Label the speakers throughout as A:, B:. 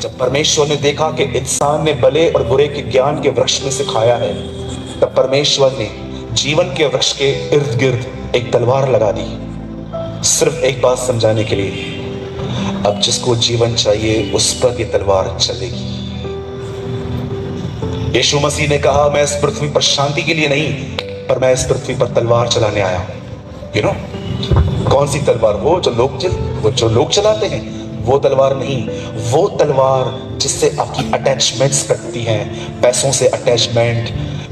A: जब परमेश्वर ने देखा कि इंसान ने भले और बुरे के ज्ञान के वृक्ष में से खाया है, तब परमेश्वर ने जीवन के वृक्ष के इर्द गिर्द एक तलवार लगा दी, सिर्फ एक बात समझाने के लिए, अब जिसको जीवन चाहिए उस पर ये तलवार चलेगी। यीशु मसीह ने कहा, मैं इस पृथ्वी पर शांति के लिए नहीं, पर मैं इस पृथ्वी पर तलवार चलाने आया हूं। यू नो कौन सी तलवार? वो जो लोग चलाते हैं, वो तलवार नहीं, वो तलवार जिससे आपकी अटैचमेंट्स कटती हैं, पैसों से अटैचमेंट,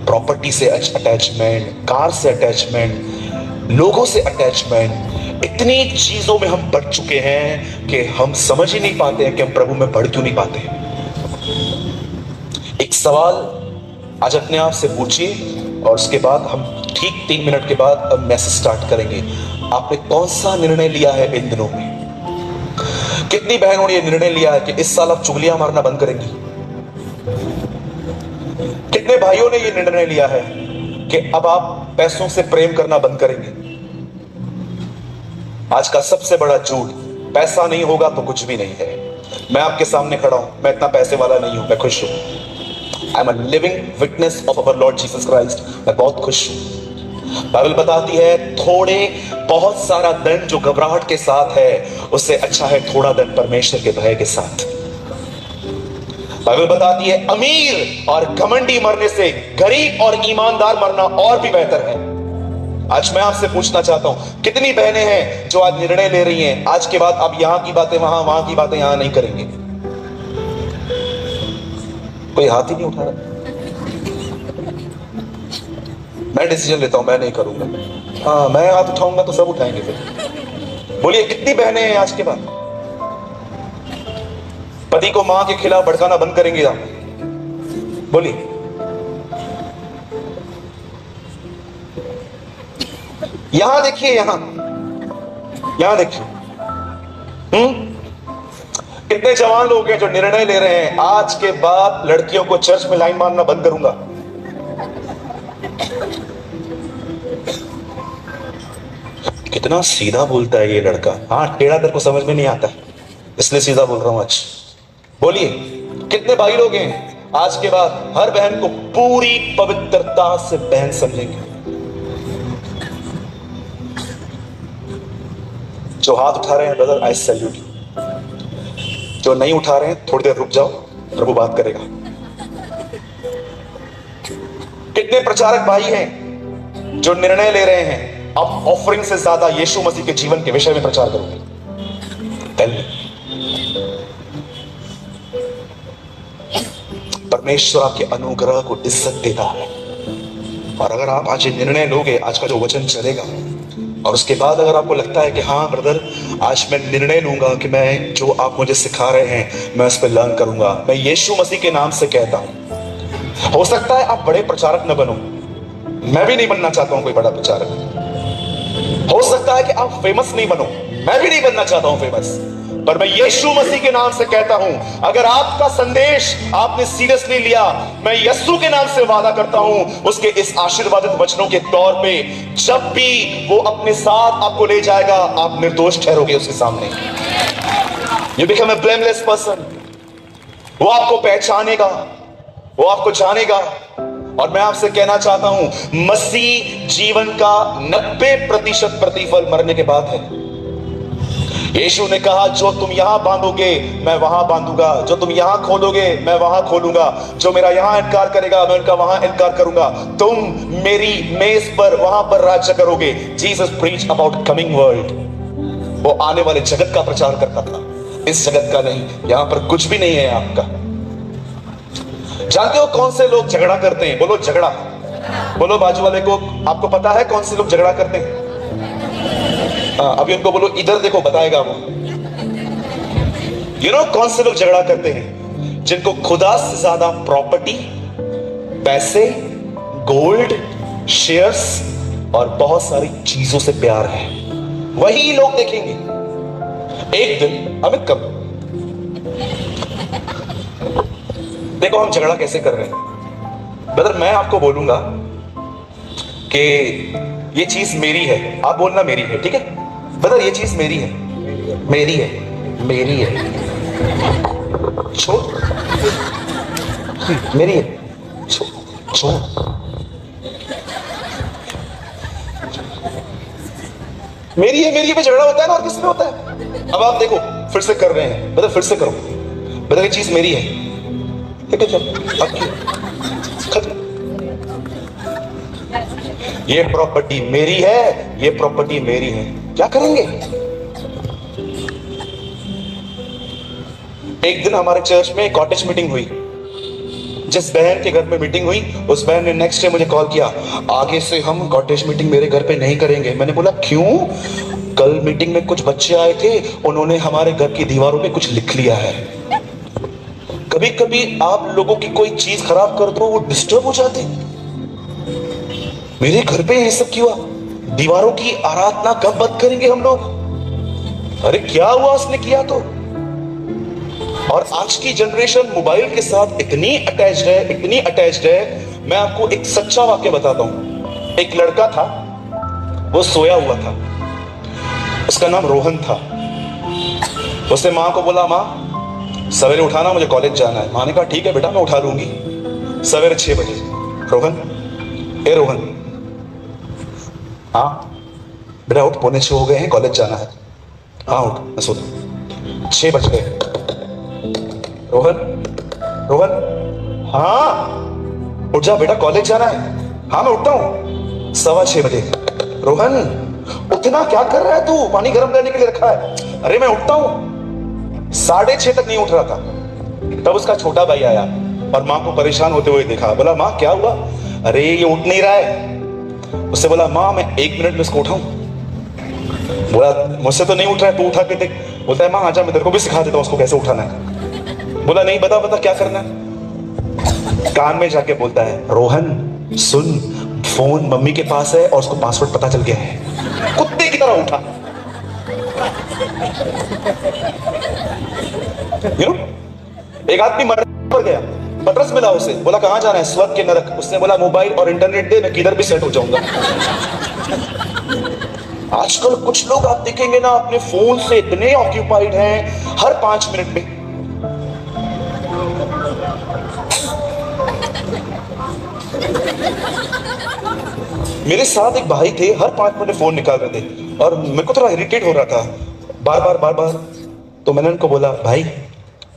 A: प्रॉपर्टी से अटैचमेंट, कार से अटैचमेंट, लोगों से अटैचमेंट। इतनी चीजों में हम बढ़ चुके हैं कि हम समझ ही नहीं पाते हैं कि हम प्रभु में बढ़ क्यों नहीं पाते। एक सवाल आज अपने आप से पूछिए और उसके बाद हम ठीक 3 मिनट के बाद अब मैसेज स्टार्ट करेंगे। आपने कौन सा निर्णय लिया है इन दिनों में? कितनी बहनों ने यह निर्णय लिया है कि इस साल आप चुगलियां मारना बंद करेंगी? कितने भाइयों ने यह निर्णय लिया है कि अब आप पैसों से प्रेम करना बंद करेंगे? आज का सबसे बड़ा झूठ, पैसा नहीं होगा तो कुछ भी नहीं है। मैं आपके सामने खड़ा हूं, मैं इतना पैसे वाला नहीं हूं, मैं खुश हूं। I am a living witness of our Lord Jesus Christ. मैं बहुत खुश हूं। बाइबल बताती है बहुत सारा धन जो घबराहट के साथ है, उससे अच्छा है थोड़ा धन परमेश्वर के भय के साथ। बाइबल बताती है अमीर और घमंडी मरने से गरीब और ईमानदार मरना और भी बेहतर है। आज मैं आपसे पूछना चाहता हूं, कितनी बहनें हैं जो आज निर्णय ले रही हैं, आज के बाद अब यहां की बातें वहां, वहां की बातें यहां नहीं करेंगे? कोई हाथ ही नहीं उठा रहा। मैं डिसीजन लेता हूं, मैं नहीं करूंगा। हाँ, मैं हाथ उठाऊंगा तो सब उठाएंगे। फिर बोलिए कितनी बहनें हैं आज के बाद पति को मां के खिलाफ भड़काना बंद करेंगे आप? बोलिए। यहां देखिए, यहां देखिए। कितने जवान लोग हैं जो निर्णय ले रहे हैं, आज के बाद लड़कियों को चर्च में लाइन मारना बंद करूंगा। कितना सीधा बोलता है ये लड़का। हाँ, टेढ़ा तेरे को समझ में नहीं आता, इसलिए सीधा बोल रहा हूं आज। बोलिए कितने भाई लोग हैं आज के बाद हर बहन को पूरी पवित्रता से बहन समझेंगे? जो हाथ उठा रहे हैं ब्रदर, आई सैल्यूट यू। जो नहीं उठा रहे हैं, थोड़ी देर रुक जाओ, प्रभु बात करेगा। कितने प्रचारक भाई हैं जो निर्णय ले रहे हैं, अब ऑफरिंग से ज्यादा यीशु मसीह के जीवन के विषय में प्रचार करोगे? परमेश्वर आपके अनुग्रह को इज्जत देता है। और अगर आप आज निर्णय लोगे, आज का जो वचन चलेगा, और उसके बाद अगर आपको लगता है कि हाँ ब्रदर, आज मैं निर्णय लूंगा कि मैं जो आप मुझे सिखा रहे हैं मैं उस पर लर्न करूंगा, मैं यीशु मसीह के नाम से कहता हूं। हो सकता है आप बड़े प्रचारक न बनो, मैं भी नहीं बनना चाहता हूं कोई बड़ा प्रचारक। हो सकता है कि आप फेमस नहीं बनो, मैं भी नहीं बनना चाहता हूं फेमस, पर मैं यीशु मसीह के नाम से कहता हूं, अगर आपका संदेश आपने सीरियसली लिया, मैं यीशु के नाम से वादा करता हूं, उसके इस आशीर्वादित वचनों के तौर पे जब भी वो अपने साथ आपको ले जाएगा, आप निर्दोष ठहरोगे उसके सामने। You become a blameless person। वो आपको पहचानेगा, वो आपको जानेगा। और मैं आपसे कहना चाहता हूं, मसीह जीवन का 90% प्रतिफल मरने के बाद है। यीशु ने कहा, जो तुम यहां बांधोगे मैं वहां बांधूंगा, जो तुम यहां खोलोगे मैं वहां खोलूंगा, जो मेरा यहां इनकार करेगा मैं उनका वहां इनकार करूंगा। तुम मेरी मेज पर वहां पर राज्य करोगे। Jesus preach about coming world. वो आने वाले जगत का प्रचार करता था, इस जगत का नहीं। यहां पर कुछ भी नहीं है आपका। जानते हो कौन से लोग झगड़ा करते हैं? बोलो झगड़ा। बोलो बाजू वाले को, आपको पता है कौन से लोग झगड़ा करते हैं? अभी उनको बोलो इधर देखो, बताएगा वो। यू नो कौन से लोग झगड़ा करते हैं? जिनको खुदा से ज्यादा प्रॉपर्टी, पैसे, गोल्ड, शेयर्स और बहुत सारी चीजों से प्यार है, वही लोग देखेंगे एक दिन अमित कब। देखो हम झगड़ा कैसे कर रहे हैं ब्रदर। मैं आपको बोलूंगा कि ये चीज मेरी है, आप बोलना मेरी है, ठीक है ब्रदर? ये चीज मेरी है, मेरी है, मेरी है। छोड़, मेरी है, छोड़ छोड़। मेरी पे झगड़ा होता है ना, और किसमें होता है? अब आप देखो, फिर से कर रहे हैं, मतलब फिर से करो, मतलब ये चीज मेरी है, ठीक है, चलो आपकी, खत्म। ये प्रॉपर्टी मेरी है, ये प्रॉपर्टी मेरी है, क्या करेंगे? एक दिन हमारे चर्च में कॉटेज मीटिंग हुई। जिस बहन के घर में मीटिंग हुई, उस बहन ने नेक्स्ट डे मुझे कॉल किया, आगे से हम कॉटेज मीटिंग मेरे घर पे नहीं करेंगे। मैंने बोला क्यों? कल मीटिंग में कुछ बच्चे आए थे, उन्होंने हमारे घर की दीवारों पे कुछ लिख लिया है। कभी कभी आप लोगों की कोई चीज खराब कर दो, वो डिस्टर्ब हो जाते। मेरे घर पे ये सब क्यों? दीवारों की आराधना कब बंद करेंगे हम लोग? अरे क्या हुआ उसने किया तो? और आज की जनरेशन मोबाइल के साथ इतनी अटैच्ड है, इतनी अटैच्ड है। मैं आपको एक सच्चा वाक्य बताता हूं। एक लड़का था, वो सोया हुआ था, उसका नाम रोहन था। उसने मां को बोला, मां सवेरे उठाना, मुझे कॉलेज जाना है। मां ने कहा ठीक है बेटा, मैं उठा लूंगी। सवेरे 6 बजे, रोहन, ए रोहन, हाँ बेटा उठ, 6:45 हो गए हैं, कॉलेज जाना है। हाँ उठ, मैं सोता। 6 बज गए। रोहन, रोहन, हाँ उठ जा बेटा, कॉलेज जाना है। हाँ मैं उठता हूँ। 6:15 बजे। रोहन उठना, क्या कर रहा है तू? पानी गर्म करने के लिए रखा है। अरे मैं उठता हूँ। 6:30 तक नहीं उठ रहा था। तब उसका छोटा भाई आया और माँ को परेशान होते हुए देखा। बोला माँ क्या हुआ? अरे ये उठ नहीं रहा है। उससे बोला माँ मैं 1 मिनट में इसको उठाऊं? बोला मुझसे तो नहीं उठ रहा है, तू उठा के देख। बोलता है माँ आजा, मैं तेरे को भी सिखा देता हूँ उसको कैसे उठाना है। बोला नहीं, बता बता क्या करना है। कान में जाके बोलता है, रोहन सुन, फोन मम्मी के पास है और उसको पासवर्ड पता चल गया है। कुत्ते की तरह उठा। एक आदमी मर गया, पतरस मिला उसे, बोला कहां जाना है? स्वर्ग के नरक। उसने बोला मोबाइल और इंटरनेट दे, मैं किधर भी सेट हो जाऊंगा। आजकल कुछ लोग आप देखेंगे ना, अपने फोन से इतने ऑक्यूपाइड हैं, हर 5 मिनट में। मेरे साथ एक भाई थे, हर 5 मिनट फोन निकाल रहे थे और मेरे को थोड़ा इरिटेट हो रहा था, बार बार। तो मैंने उनको बोला भाई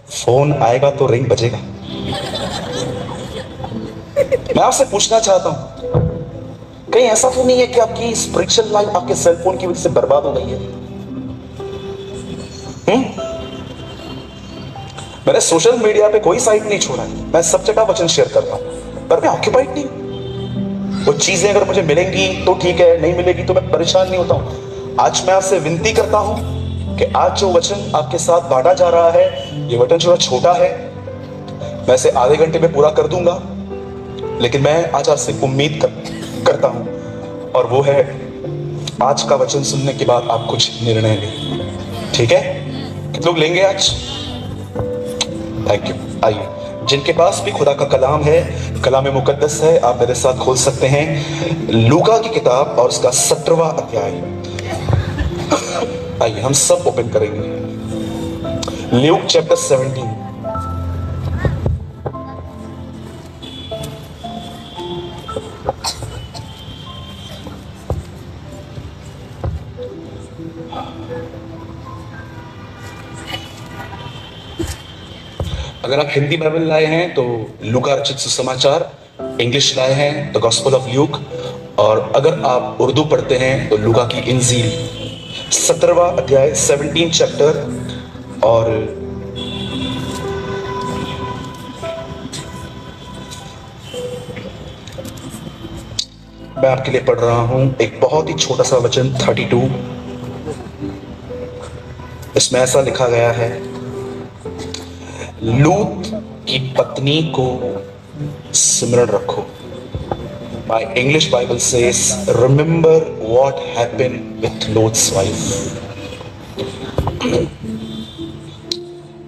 A: फोन आएगा तो रिंग बजेगा। मैं आपसे पूछना चाहता हूं, कहीं ऐसा तो नहीं है कि आपकी स्पिरिचुअल लाइफ आपके सेलफोन की वजह से बर्बाद हो गई है? मैंने सोशल मीडिया पे कोई साइट नहीं छोड़ा है, मैं सब जगह वचन शेयर करता हूं, पर मैं ऑक्यूपाइड नहीं। वो चीजें अगर मुझे मिलेंगी तो ठीक है, नहीं मिलेगी तो मैं परेशान नहीं होता हूं। आज मैं आपसे विनती करता हूं कि आज जो वचन आपके साथ बांटा जा रहा है, ये वचन थोड़ा छोटा है, मैं इसे आधे घंटे में पूरा कर दूंगा, लेकिन मैं आज आपसे उम्मीद करता हूं, और वो है आज का वचन सुनने के बाद आप कुछ निर्णय लें। ठीक है? कितने लोग लेंगे आज? Thank you. आइए, जिनके पास भी खुदा का कलाम है, कलाम मुकद्दस है, आप मेरे साथ खोल सकते हैं लूका की किताब और उसका 17वां अध्याय। आइए हम सब ओपन करेंगे ल्यूक चैप्टर 17। अगर आप हिंदी बाइबल लाए हैं तो लूका रचित सुसमाचार, इंग्लिश लाए हैं द गॉस्पेल ऑफ ल्यूक, और अगर आप उर्दू पढ़ते हैं तो लूका की इंजील 17वां अध्याय 17 चैप्टर। और मैं आपके लिए पढ़ रहा हूं एक बहुत ही छोटा सा वचन 32। इसमें ऐसा लिखा गया है, लूत की पत्नी को सिमरन रखो। My English Bible says, remember what happened with Lot's wife.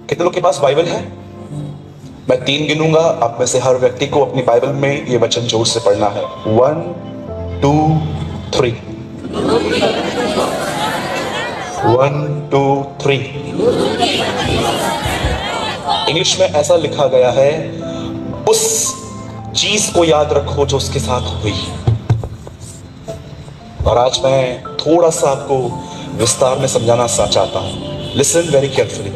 A: कितने लोग के पास बाइबल है? मैं 3 गिनूंगा, आप में से हर व्यक्ति को अपनी बाइबल में ये वचन जोर से पढ़ना है। 1 2 3। 1 2 3। इंग्लिश में ऐसा लिखा गया है, उस चीज को याद रखो जो उसके साथ हुई। और आज मैं थोड़ा सा आपको विस्तार में समझाना चाहता हूं। Listen very carefully.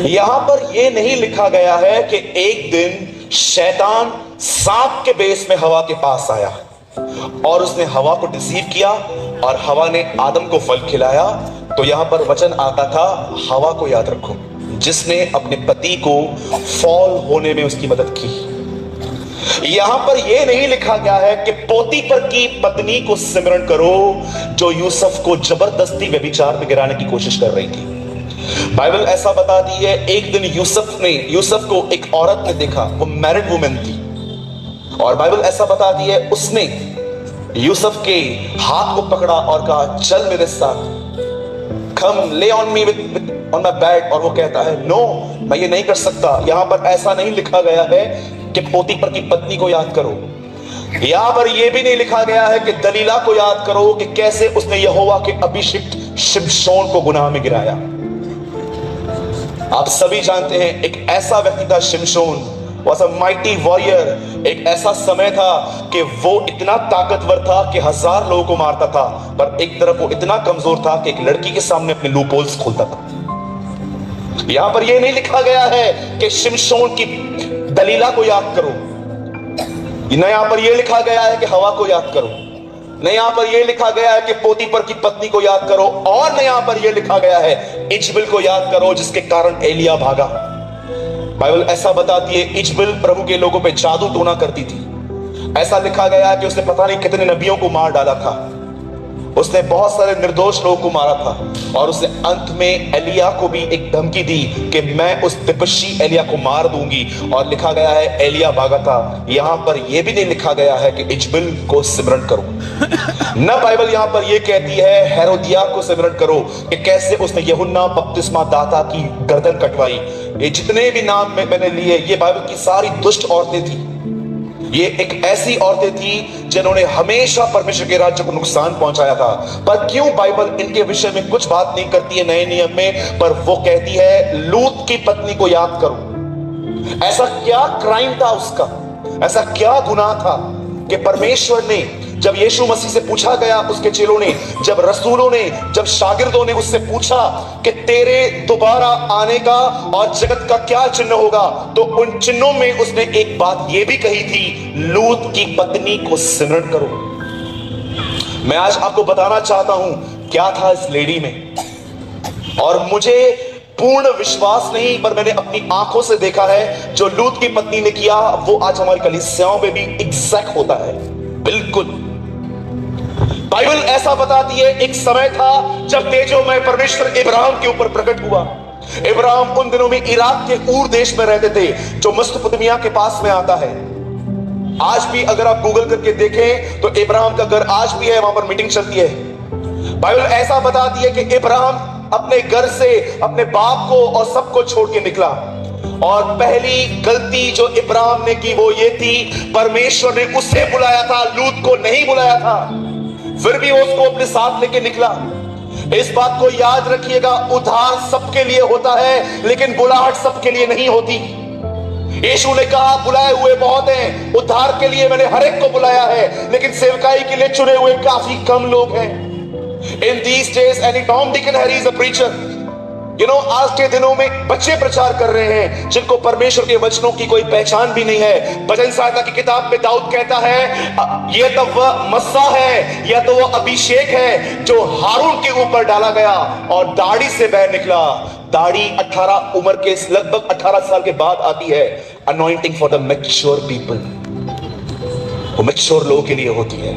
A: यहां पर यह नहीं लिखा गया है कि एक दिन शैतान सांप के बेस में हवा के पास आया और उसने हवा को डिसीव किया और हवा ने आदम को फल खिलाया। तो यहां पर वचन आता था, हवा को याद रखो जिसने अपने पति को फॉल होने में उसकी मदद की। यहां पर यह नहीं लिखा गया है कि पोतीफर की पत्नी को सिमरण करो जो यूसुफ को जबरदस्ती व्यभिचार में गिराने की कोशिश कर रही थी। बाइबल ऐसा बताती है, एक दिन यूसुफ को एक औरत ने देखा, वो मैरिड वुमेन थी, और बाइबल ऐसा बताती है उसने यूसुफ के हाथ को पकड़ा और कहा, चल मेरे साथ, कम ले on me with on my bed. और वो कहता है, नो, मैं ये नहीं कर सकता। यहां पर ऐसा नहीं लिखा गया है कि पोतीफर की पत्नी को याद करो। यहां पर यह भी नहीं लिखा गया है कि दलीला को याद करो कि कैसे उसने यहोवा के अभिषिक्त शिमशोन को गुनाह में गिराया। आप सभी जानते हैं एक ऐसा व्यक्ति था शिमशोन, was a mighty warrior। एक ऐसा समय था कि वो इतना ताकतवर था कि 1000 लोगों को मारता था, पर एक तरफ वो इतना कमजोर था कि एक लड़की के सामने अपने लूपहोल्स खोलता था। यहां पर यह नहीं लिखा गया है कि शिमशोन की दलीला को याद करो, न यहां पर यह लिखा गया है कि हवा को याद करो, न यहां पर यह लिखा गया है कि पोतीफर की पत्नी को याद करो, और न यहां पर यह लिखा गया है इजबेल को याद करो जिसके कारण एलिया भागा। बाइबल ऐसा बताती है इजबेल प्रभु के लोगों पे जादू टोना करती थी। ऐसा लिखा गया है कि उसने पता नहीं कितने नबियों को मार डाला था, उसने बहुत सारे निर्दोष लोगों को मारा था, और उसने अंत में एलिया को भी एक धमकी दी कि मैं उस तिपस्वी एलिया को मार दूंगी, और लिखा गया है एलिया भागा था। यहां पर यह भी नहीं लिखा गया है कि इजबेल को सिमरण करो। न बाइबल यहां पर यह कहती है हेरोदिया को सिमरण करो कि कैसे उसने यूहन्ना बपतिस्मा दाता की गर्दन कटवाई। ये जितने भी नाम मैंने लिए, ये बाइबल की सारी दुष्ट औरतें थी। ये एक ऐसी औरतें थी जिन्होंने हमेशा परमेश्वर के राज्य को नुकसान पहुंचाया था। पर क्यों बाइबल इनके विषय में कुछ बात नहीं करती है नए नियम में, पर वो कहती है लूत की पत्नी को याद करो। ऐसा क्या क्राइम था उसका, ऐसा क्या गुनाह था कि परमेश्वर ने, जब यीशु मसीह से पूछा गया, उसके चेलों ने, जब रसूलों ने, जब शागिर्दों ने उससे पूछा कि तेरे दोबारा आने का और जगत का क्या चिन्ह होगा, तो उन चिन्हों में उसने एक बात यह भी कही थी, लूत की पत्नी को सिमरण करो। मैं आज आपको बताना चाहता हूं क्या था इस लेडी में, और मुझे पूर्ण विश्वास नहीं, पर मैंने अपनी आंखों से देखा है जो लूत की पत्नी ने किया वो आज हमारी कलीसियाओं में भी एग्जैक्ट होता है, बिल्कुल। बाइबल ऐसा बताती है एक समय था जब तेजोमय परमेश्वर इब्राहिम के ऊपर प्रकट हुआ। इब्राहिम उन दिनों में इराक के ऊर देश में रहते थे जो मेसोपोटामिया के पास में आता है। आज भी अगर आप गूगल करके देखें तो इब्राहिम का घर आज भी है, वहां पर मीटिंग चलती है। बाइबल ऐसा बताती है कि इब्राहिम अपने घर से अपने बाप को और सबको छोड़ के निकला, और पहली गलती जो इब्राहिम ने की वो ये थी, परमेश्वर ने उसे बुलाया था, लूत को नहीं बुलाया था, फिर भी उसको अपने साथ लेके निकला। इस बात को याद रखिएगा, उद्धार सबके लिए होता है लेकिन बुलाहट सबके लिए नहीं होती। यीशु ने कहा बुलाए हुए बहुत हैं, उद्धार के लिए मैंने हर एक को बुलाया है, लेकिन सेवकाई के लिए चुने हुए काफी कम लोग हैं। In these days, any Tom, Dick and Harry is a preacher. You know, आज के दिनों में बच्चे प्रचार कर रहे हैं जिनको परमेश्वर के वचनों की कोई पहचान भी नहीं है। भजन संहिता की किताब में दाऊद कहता है, ये तो वह मस्सा है या तो वह अभिषेक है जो हारून के ऊपर डाला गया और दाढ़ी से बह निकला। दाढ़ी 18 उम्र के लगभग 18 साल के बाद आती है। Anointing for the mature people, वो मैच्योर लोगों के लिए होती है।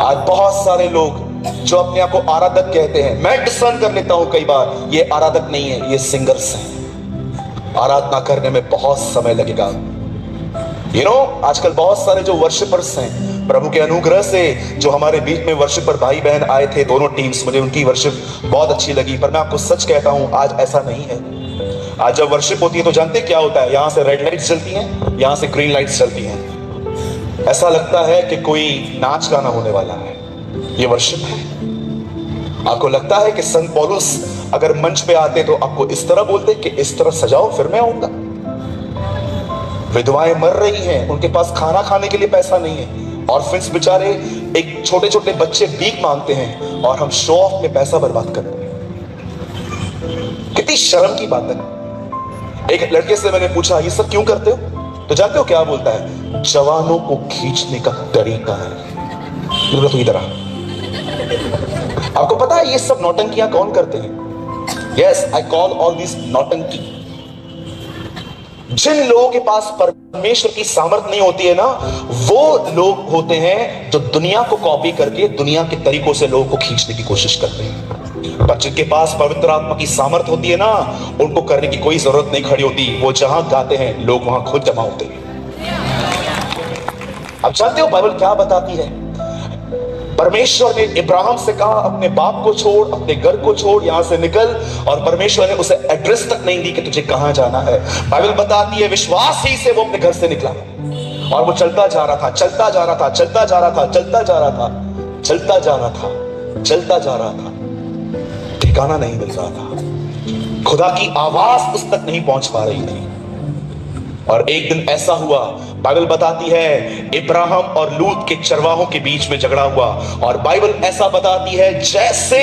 A: आज बहुत सारे लोग जो अपने आप को आराधक कहते हैं, मैं डिस्कर्न कर लेता हूं कई बार, ये आराधक नहीं है, ये सिंगर्स हैं। आराधना करने में बहुत समय लगेगा। आजकल बहुत सारे जो वर्शिपर्स हैं, प्रभु के अनुग्रह से जो हमारे बीच में वर्शिपर भाई बहन आए थे, दोनों टीम्स, मुझे उनकी वर्शिप बहुत अच्छी लगी। पर मैं आपको सच कहता हूं आज ऐसा नहीं है। आज जब वर्शिप होती है तो जानते क्या होता है, यहां से रेड लाइट्स जलती हैं, यहां से ग्रीन लाइट्स जलती हैं। ऐसा लगता है कि कोई नाच गाना होने वाला है। ये वर्शिप है। आपको लगता है कि संत पौलुस अगर मंच पे आते तो आपको इस तरह बोलते कि इस तरह सजाओ फिर मैं आऊंगा। विधवाएं मर रही हैं, उनके पास खाना खाने के लिए पैसा नहीं है, ऑर्फन्स बेचारे एक छोटे छोटे बच्चे भीख मांगते हैं और हम शो ऑफ में पैसा बर्बाद करते हैं। कितनी शर्म की बात है। एक लड़के से मैंने पूछा ये सब क्यों करते हो, तो जानते हो क्या बोलता है, जवानों को खींचने का तरीका है। की तरह आपको पता है ये सब नौटंकियां कौन करते हैं? Yes, I call all this नौटंकी। जिन लोगों के पास परमेश्वर की सामर्थ नहीं होती है ना, वो लोग होते हैं जो दुनिया को कॉपी करके दुनिया के तरीकों से लोगों को खींचने की कोशिश करते हैं। पर जिनके पास पवित्र आत्मा की सामर्थ होती है ना, उनको करने की कोई जरूरत नहीं खड़ी होती। वो जहां गाते हैं लोग वहां खुद जमा होते हैं। अब जानते हो बाइबल क्या बताती है? परमेश्वर ने इब्राहिम से कहा अपने बाप को छोड़, अपने घर को छोड़, यहां से निकल, और परमेश्वर ने उसे एड्रेस तक नहीं दी कि तुझे कहां जाना है। बाइबल बताती है विश्वास ही से वो अपने घर से निकला और वो चलता जा रहा था, चलता जा रहा था, चलता जा रहा था, चलता जा रहा था, चलता जा रहा था, चलता जा रहा था, ठिकाना नहीं मिल रहा था, खुदा की आवाज उस तक नहीं पहुंच पा रही थी। और एक दिन ऐसा हुआ, बाइबल बताती है इब्राहिम और लूत के चरवाहों के बीच में झगड़ा हुआ, और बाइबल ऐसा बताती है जैसे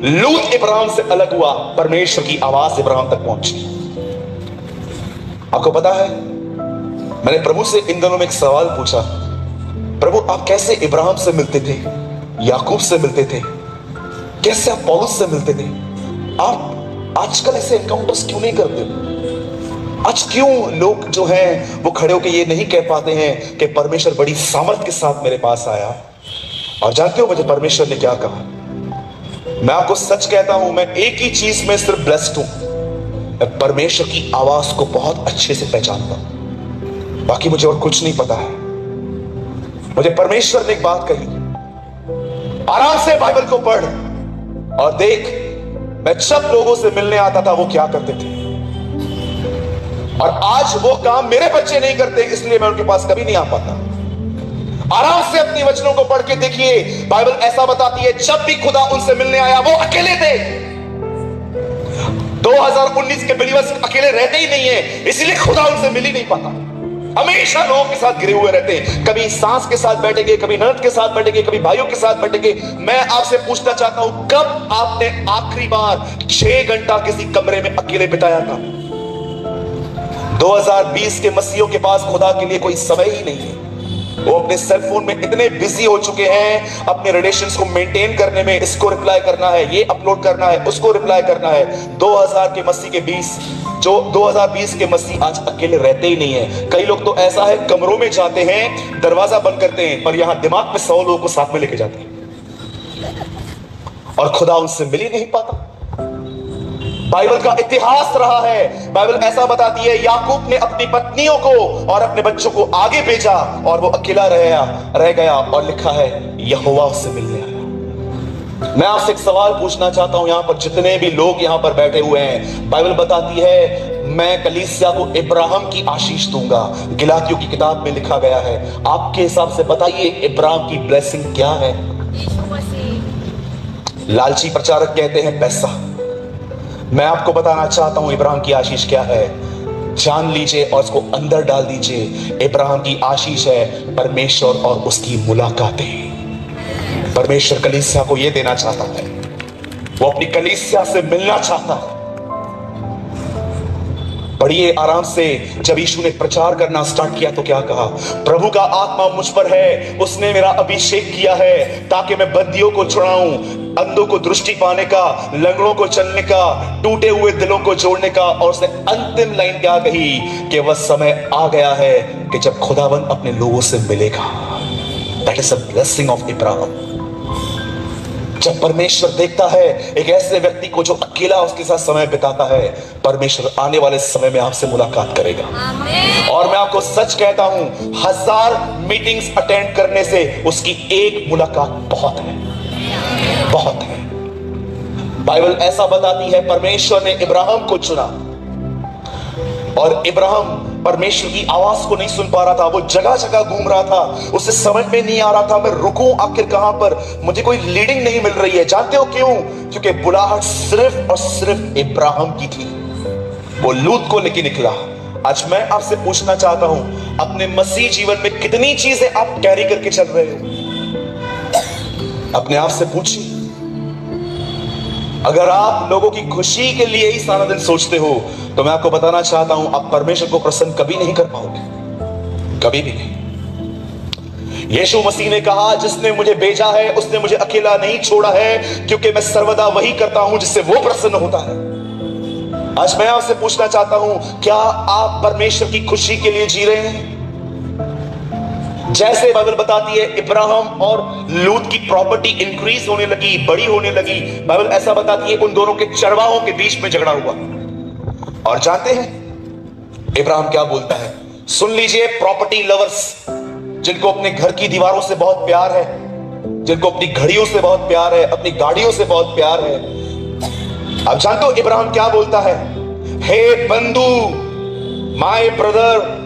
A: लूत इब्राहिम से अलग हुआ, परमेश्वर की आवाज इब्राहिम तक पहुंची। आपको पता है मैंने प्रभु से इन दिनों में एक सवाल पूछा, प्रभु आप कैसे इब्राहिम से मिलते थे, याकूब से मिलते थे, कैसे आप पौलुस से मिलते थे, आप आजकल ऐसे एनकाउंटर्स क्यों नहीं करते? आज क्यों लोग जो हैं वो खड़े होकर ये नहीं कह पाते हैं कि परमेश्वर बड़ी सामर्थ के साथ मेरे पास आया? और जानते हो मुझे परमेश्वर ने क्या कहा? मैं आपको सच कहता हूं, मैं एक ही चीज में सिर्फ ब्लेस्ड हूं, मैं परमेश्वर की आवाज को बहुत अच्छे से पहचानता हूं, बाकी मुझे और कुछ नहीं पता है। मुझे परमेश्वर ने एक बात कही, आराम से बाइबल को पढ़ और देख, मैं जब लोगों से मिलने आता था वो क्या करते थे, और आज वो काम मेरे बच्चे नहीं करते, इसलिए मैं उनके पास कभी नहीं आ पाता। आराम से अपनी वचनों को पढ़ के देखिए, बाइबल ऐसा बताती है जब भी खुदा उनसे मिलने आया वो अकेले थे। 2019 के बिलीवर्स अकेले रहते ही नहीं है, इसलिए खुदा उनसे मिल ही नहीं पाता। हमेशा लोगों के साथ घिरे हुए रहते हैं, कभी सास के साथ बैठेंगे, कभी ननद के साथ बैठेंगे, कभी भाइयों के साथ बैठेंगे। मैं आपसे पूछना चाहता हूं, कब आपने आखिरी बार 6 घंटा किसी कमरे में अकेले बिताया था? 2020 के मसीहों के पास खुदा के लिए कोई समय ही नहीं है। वो अपने सेल फोन में इतने बिजी हो चुके हैं अपने रिलेशंस को मेंटेन करने में, इसको रिप्लाई करना है, ये अपलोड करना है, उसको रिप्लाई करना है। 2020 के मसीह आज अकेले रहते ही नहीं है। कई लोग तो ऐसा है कमरों में जाते हैं, दरवाजा बंद करते हैं, पर यहां दिमाग में 100 लोगों को साथ में लेके जाते हैं और खुदा उनसे मिल ही नहीं पाता। बाइबल का इतिहास रहा है, बाइबल ऐसा बताती है याकूब ने अपनी पत्नियों को और अपने बच्चों को आगे भेजा और वो अकेला रह गया, और लिखा है यहोवा उससे मिलने आया। मैं आपसे एक सवाल पूछना चाहता हूं, यहां पर जितने भी लोग यहां पर बैठे हुए हैं, बाइबल बताती है मैं कलीसिया को इब्राहिम की आशीष दूंगा। गलातियों की किताब में लिखा गया है। आपके हिसाब से बताइए इब्राहिम की ब्लेसिंग क्या है? लालची प्रचारक कहते हैं पैसा। मैं आपको बताना चाहता हूं इब्राहिम की आशीष क्या है, जान लीजिए और उसको अंदर डाल दीजिए। इब्राहिम की आशीष है परमेश्वर और उसकी मुलाकातें। परमेश्वर कलीसिया को यह देना चाहता है, वो अपनी कलीसिया से मिलना चाहता है। पढ़िए आराम से। जब यीशु ने प्रचार करना स्टार्ट किया तो क्या कहा? प्रभु का आत्मा मुझ पर है, उसने मेरा अभिषेक किया है ताकि मैं बंदियों को छुड़ाऊं, अंधों को दृष्टि पाने का, लंगड़ों को चलने का, टूटे हुए दिलों को जोड़ने का। और उसने अंतिम लाइन क्या कही कि वह समय आ गया है कि जब खुदावंद अपने लोगों से मिलेगा। That is a blessing of Ibrahim. जब परमेश्वर देखता है एक ऐसे व्यक्ति को जो अकेला उसके साथ समय बिताता है, परमेश्वर आने वाले समय में आपसे मुलाकात करेगा। और मैं आपको सच कहता हूं, 1000 मीटिंग्स अटेंड करने से उसकी एक मुलाकात बहुत है, बहुत है। बाइबल ऐसा बताती है परमेश्वर ने इब्राहिम को चुना। और इब्राहिम परमेश्वर की आवाज को नहीं सुन पा रहा था, वो जगह जगह घूम रहा था, उसे समझ में नहीं आ रहा था मैं रुकूं आखिर कहां पर, मुझे कोई लीडिंग नहीं मिल रही है। जानते हो क्यों? क्योंकि बुलाहट सिर्फ और सिर्फ इब्राहिम की थी। वो लूत को लेके निकला। आज मैं आपसे पूछना चाहता हूं, अपने मसीह जीवन में कितनी चीजें आप कैरी करके चल रहे हो? अपने आप से पूछिए। अगर आप लोगों की खुशी के लिए ही सारा दिन सोचते हो तो मैं आपको बताना चाहता हूं, आप परमेश्वर को प्रसन्न कभी नहीं कर पाओगे, कभी भी नहीं। यीशु मसीह ने कहा, जिसने मुझे भेजा है उसने मुझे अकेला नहीं छोड़ा है, क्योंकि मैं सर्वदा वही करता हूं जिससे वो प्रसन्न होता है। आज मैं आपसे पूछना चाहता हूं, क्या आप परमेश्वर की खुशी के लिए जी रहे हैं? जैसे बाइबल बताती है इब्राहिम और लूत की प्रॉपर्टी इंक्रीज होने लगी, बड़ी होने लगी। बाइबल ऐसा बताती है उन दोनों के चरवाहों के बीच में झगड़ा हुआ। और जानते हैं इब्राहिम क्या बोलता है? सुन लीजिए प्रॉपर्टी लवर्स, जिनको अपने घर की दीवारों से बहुत प्यार है, जिनको अपनी घड़ियों से बहुत प्यार है, अपनी गाड़ियों से बहुत प्यार है। अब जानते हो इब्राहिम क्या बोलता है? हे बंधु, माय ब्रदर।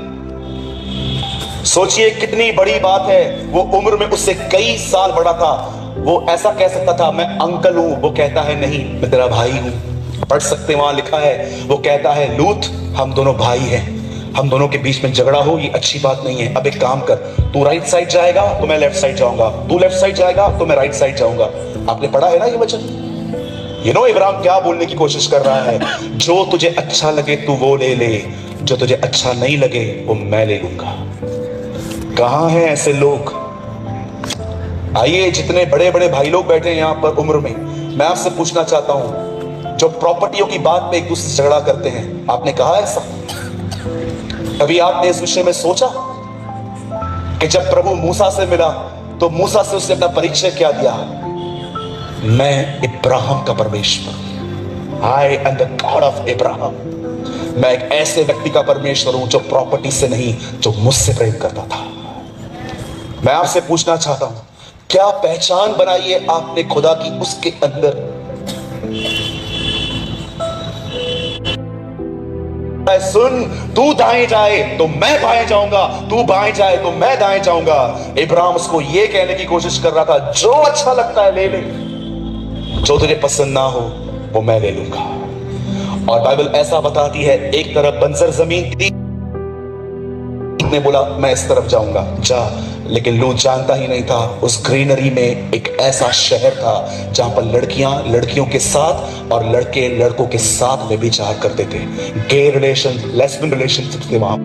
A: सोचिए कितनी बड़ी बात है। वो उम्र में उससे कई साल बड़ा था। वो ऐसा कह सकता था मैं अंकल हूं, वो कहता है नहीं मैं तेरा भाई हूं। पढ़ सकते, वहां लिखा है, वो कहता है लूत हम दोनों भाई हैं, हम दोनों के बीच में झगड़ा हो ये अच्छी बात नहीं है। अब एक काम कर, तू राइट साइड जाएगा तो मैं लेफ्ट साइड जाऊंगा, तू लेफ्ट साइड जाएगा तो मैं राइट साइड जाऊंगा। आपने पढ़ा है ना ये वचन? इब्राहिम क्या बोलने की कोशिश कर रहा है? जो तुझे अच्छा लगे तू वो ले ले, जो तुझे अच्छा नहीं लगे वो मैं ले लूंगा। कहां हैं ऐसे लोग? आइए, जितने बड़े बड़े भाई लोग बैठे हैं यहां पर उम्र में, मैं आपसे पूछना चाहता हूं, जो प्रॉपर्टियों की बात पे एक दूसरे से झगड़ा करते हैं, आपने कहा ऐसा? कभी आपने इस विषय में सोचा कि जब प्रभु मूसा से मिला तो मूसा से उसने अपना परिचय क्या दिया? मैं इब्राहिम का परमेश्वर, I am the God of Ibrahim. मैं एक ऐसे व्यक्ति का परमेश्वर हूं जो प्रॉपर्टी से नहीं, जो मुझसे प्रेम करता था। मैं आपसे पूछना चाहता हूं, क्या पहचान बनाई है आपने खुदा की उसके अंदर? सुन, तू दाएं जाए तो मैं बाएं जाऊंगा, तू बाएं जाए तो मैं दाएं जाऊंगा। इब्राहिम उसको यह कहने की कोशिश कर रहा था, जो अच्छा लगता है ले ले, जो तुझे पसंद ना हो वो मैं ले लूंगा। और बाइबल ऐसा बताती है, एक तरफ बंजर जमीन थी, ने बोला मैं इस तरफ जाऊंगा, जा। लेकिन लूत जानता ही नहीं था उस ग्रीनरी में एक ऐसा शहर था जहां पर लड़कियां लड़कियों के साथ और लड़के लड़कों के साथ में विचार करते थे। गे रिलेशन, लेस्बियन रिलेशनशिप थे वहां।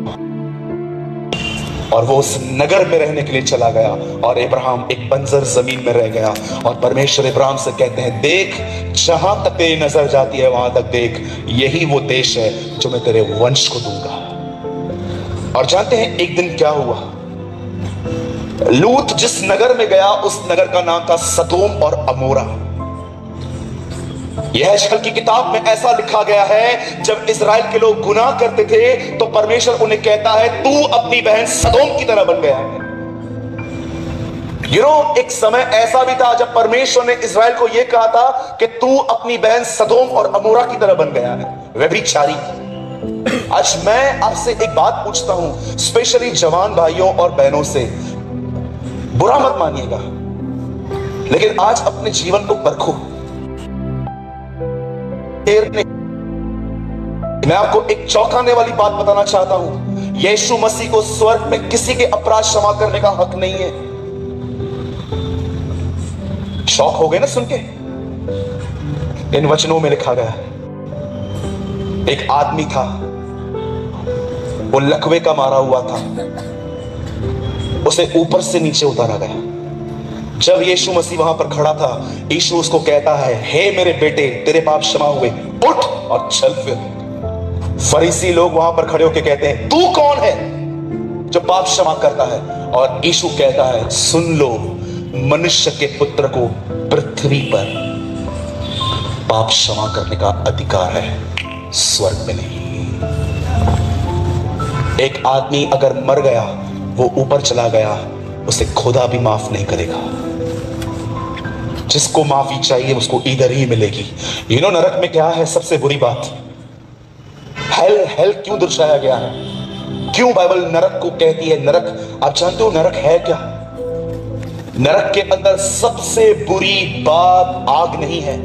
A: और वो उस नगर में रहने के लिए चला गया और इब्राहिम एक बंजर जमीन में रह गया। और परमेश्वर इब्राहिम से कहते हैं, देख जहां तक तेरी नजर जाती है वहां तक देख, यही वो देश है जो मैं तेरे वंश को दूंगा। और जानते हैं एक दिन क्या हुआ? लूत जिस नगर में गया उस नगर का नाम था सदोम और अमोरा। यह हजकल की किताब में ऐसा लिखा गया है, जब इजराइल के लोग गुनाह करते थे तो परमेश्वर उन्हें कहता है तू अपनी बहन सदोम की तरह बन गया है। एक समय ऐसा भी था जब परमेश्वर ने इजराइल को यह कहा था कि तू अपनी बहन सदोम और अमोरा की तरह बन गया है, व्यभिचारी। आज मैं आपसे एक बात पूछता हूं, स्पेशली जवान भाइयों और बहनों से, बुरा मत मानिएगा, लेकिन आज अपने जीवन को परखो। मैं आपको एक चौंकाने वाली बात बताना चाहता हूं, यीशु मसीह को स्वर्ग में किसी के अपराध क्षमा करने का हक नहीं है। शौक हो गए ना सुन के? इन वचनों में लिखा गया है, एक आदमी था, वो लकवे का मारा हुआ था, उसे ऊपर से नीचे उतारा गया। जब यीशु मसीह वहां पर खड़ा था, यीशु उसको कहता है, हे मेरे बेटे, तेरे पाप क्षमा हुए, उठ और चल फिर। फरीसी लोग वहां पर खड़े होकर कहते हैं, तू कौन है जो पाप क्षमा करता है? और यीशु कहता है, सुन लो, मनुष्य के पुत्र को पृथ्वी पर पाप क्षमा करने का अधिकार है, स्वर्ग में नहीं। एक आदमी अगर मर गया, वो ऊपर चला गया, उसे खुदा भी माफ नहीं करेगा। जिसको माफी चाहिए उसको इधर ही मिलेगी। नरक में क्या है सबसे बुरी बात? हेल हेल क्यों दर्शाया गया है, क्यों बाइबल नरक को कहती है नरक? आप जानते हो नरक है क्या? नरक के अंदर सबसे बुरी बात आग नहीं है।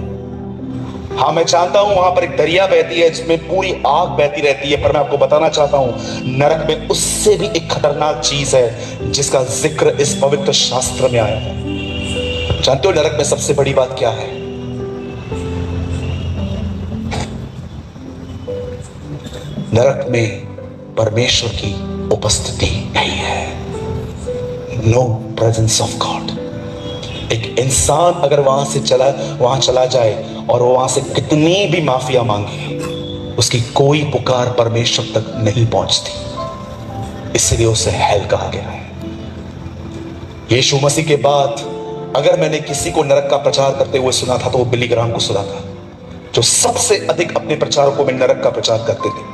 A: हाँ, मैं जानता हूं वहां पर एक दरिया बहती है जिसमें पूरी आग बहती रहती है, पर मैं आपको बताना चाहता हूं नरक में उससे भी एक खतरनाक चीज है जिसका जिक्र इस पवित्र शास्त्र में आया है। जानते हो नरक में सबसे बड़ी बात क्या है? नरक में परमेश्वर की उपस्थिति नहीं है। No presence of God. एक इंसान अगर वहां चला जाए और वो वहां से कितनी भी माफिया मांगे, उसकी कोई पुकार परमेश्वर तक नहीं पहुंचती। इसलिए उसे हेल कहा गया है। यीशु मसीह के बाद अगर मैंने किसी को नरक का प्रचार करते हुए सुना था तो वो बिली ग्राहम को सुना था, जो सबसे अधिक अपने प्रचारकों में नरक का प्रचार करते थे।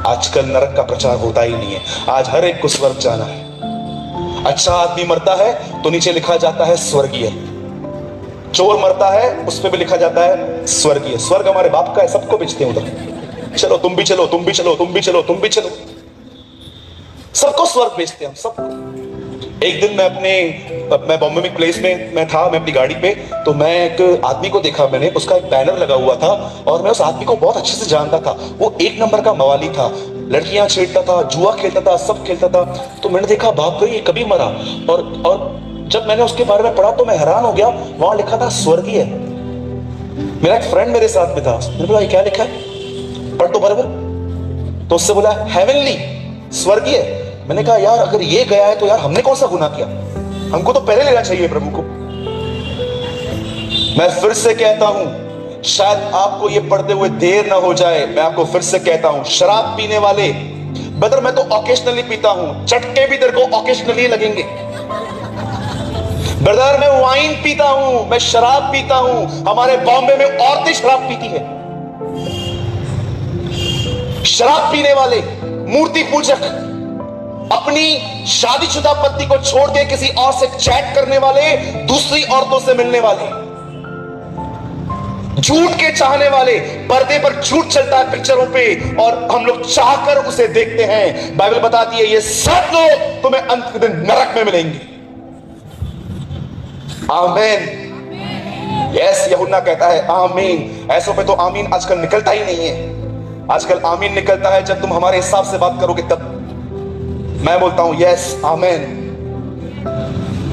A: आजकल नरक का प्रचार होता ही नहीं है। आज हर एक को स्वर्ग जाना है। अच्छा आदमी मरता है तो नीचे लिखा जाता है स्वर्गीय, चोर मरता है उस पर भी लिखा जाता है स्वर्गीय। स्वर्ग हमारे बाप का है, सबको भेजते हैं उधर। चलो तुम भी चलो, तुम भी चलो, तुम भी चलो, तुम भी चलो, सबको स्वर्ग भेजते हैं हम सबको। एक दिन मैं बॉम्बे में प्लेस में मैं था, मैं अपनी गाड़ी पे, तो मैं एक आदमी को देखा, मैंने उसका एक बैनर लगा हुआ था और मैं उस आदमी को बहुत अच्छे से जानता था। वो एक नंबर का मवाली था, लड़कियां छेड़ता था, जुआ खेलता था, सब खेलता था। तो मैंने देखा बाप रे ये कभी मरा, और जब मैंने उसके बारे में पढ़ा तो मैं हैरान हो गया। वहां लिखा था स्वर्गीय। मेरा एक फ्रेंड मेरे साथ में था, मैंने बोला ये क्या लिखा है, पढ़ तो बराबर। तो उससे बोला हेवनली, स्वर्गीय। मैंने कहा यार अगर ये गया है तो यार हमने कौन सा गुनाह किया, हमको तो पहले लेना चाहिए प्रभु को। मैं फिर से कहता हूं, शायद आपको ये पढ़ते हुए देर ना हो जाए, मैं आपको फिर से कहता हूं, शराब पीने वाले, ब्रदर मैं तो ऑकेशनली पीता हूं, चटके भी तेरे को ऑकेशनली लगेंगे। ब्रदर मैं वाइन पीता हूं, मैं शराब पीता हूं। हमारे बॉम्बे में औरतें शराब पीती है। शराब पीने वाले, मूर्ति पूजक, अपनी शादीशुदा पत्नी को छोड़ के किसी और से चैट करने वाले, दूसरी औरतों से मिलने वाले, झूठ के चाहने वाले, पर्दे पर झूठ चलता है पिक्चरों पे और हम लोग चाहकर उसे देखते हैं। बाइबल बताती है ये सब लोग तुम्हें अंत के दिन नरक में मिलेंगे। आमीन। यस, यूहन्ना कहता है आमीन। ऐसों पे तो आमीन आजकल निकलता ही नहीं है। आजकल आमीन निकलता है जब तुम हमारे हिसाब से बात करोगे तब। मैं बोलता हूं यस आमीन।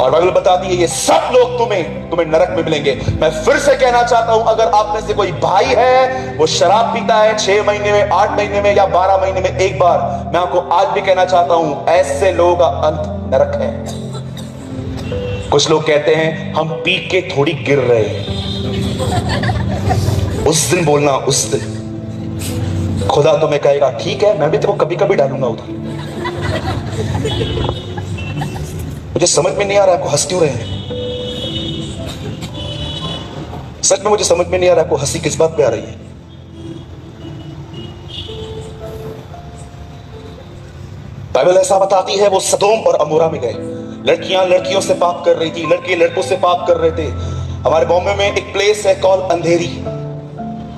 A: और बाइबल बताती है ये सब लोग तुम्हें नरक में मिलेंगे। मैं फिर से कहना चाहता हूं, अगर आप में से कोई भाई है वो शराब पीता है 6 महीने में, 8 महीने में या 12 महीने में एक बार, मैं आपको आज भी कहना चाहता हूं ऐसे लोगों का अंत नरक है। कुछ लोग कहते हैं हम पी के थोड़ी गिर रहे हैं। उस दिन बोलना, उस दिन खुदा तुम्हें कहेगा ठीक है मैं भी तेरे को कभी कभी डालूंगा उधर। मुझे समझ में नहीं आ रहा आपको हंस क्यों रहे हैं। सच में मुझे समझ में नहीं आ रहा आपको हंसी किस बात पे आ रही है। बाइबल ऐसा बताती है वो सदोम और अमोरा में गए, लड़कियां लड़कियों से पाप कर रही थी, लड़के लड़कों से पाप कर रहे थे। हमारे बॉम्बे में एक प्लेस है कॉल अंधेरी,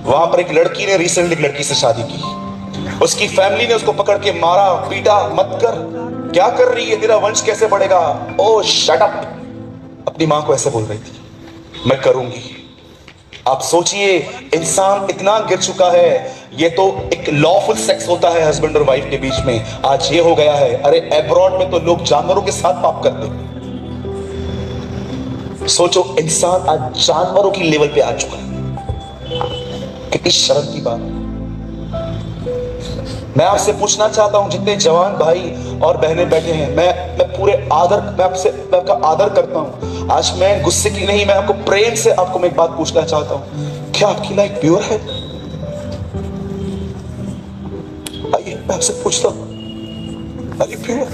A: वहां पर एक लड़की ने रिसेंटली एक लड़की से शादी की। उसकी फैमिली ने उसको पकड़ के मारा, पीटा, मत कर, क्या कर रही है, तेरा वंश कैसे बढ़ेगा, ओ शट अप। अपनी मां को ऐसे बोल रही थी, मैं करूंगी। आप सोचिए इंसान इतना गिर चुका है। ये तो एक लॉफुल सेक्स होता है हस्बैंड और वाइफ के बीच में, आज ये हो गया है। अरे एब्रॉड में तो लोग जानवरों के साथ पाप करते। सोचो इंसान आज जानवरों की लेवल पे आ चुका है। कितनी शर्म की बात। मैं आपसे पूछना चाहता हूं, जितने जवान भाई और बहनें बैठे हैं, मैं पूरे आदर, मैं आपका आदर करता हूं। आज मैं गुस्से की नहीं, मैं आपको प्रेम से आपको मैं एक बात पूछना चाहता हूं, क्या आपकी लाइफ प्योर है? आइए मैं आपसे पूछता हूं, आर यू प्योर?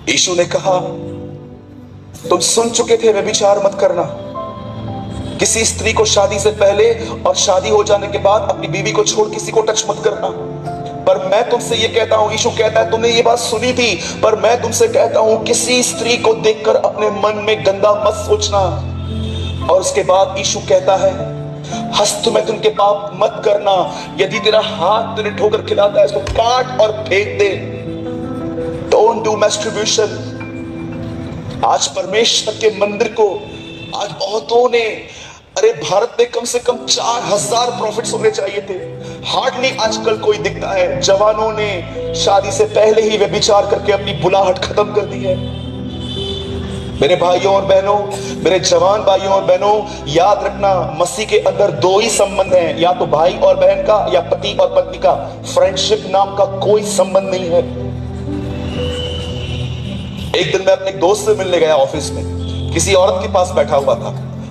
A: यीशु ने कहा तुम सुन चुके थे व्यभिचार मत करना। किसी स्त्री को शादी से पहले और शादी हो जाने के बाद अपनी बीवी को छोड़ किसी को टच मत करना। पर मैं तुमसे ये कहता हूं, यीशु कहता है तुमने ये बात सुनी थी, पर मैं तुमसे कहता हूं किसी स्त्री को देखकर अपने मन में गंदा मत सोचना। और उसके बाद यीशु कहता है, हस्त में तुम के पाप मत करना, यदि तेरा हाथ तुझे ठोकर खिलाता है इसको काट और फेंक दे। Don't do मैस्टरब्यूशन। आज परमेश्वर के मंदिर को आज बहुतों ने, अरे भारत में कम से कम 4000 प्रॉफिट्स होने चाहिए थे, हार्डली आजकल कोई दिखता है। जवानों ने शादी से पहले ही व्यभिचार करके अपनी बुलाहट खत्म कर दी है। मेरे भाइयों और बहनों, मेरे जवान भाइयों और बहनों, याद रखना मसीह के अंदर दो ही संबंध हैं, या तो भाई और बहन का या पति और पत्नी का। फ्रेंडशिप नाम का कोई संबंध नहीं है। एक दिन मैं अपने दोस्त से मिलने गया ऑफिस में, किसी औरत के पास बैठा हुआ था,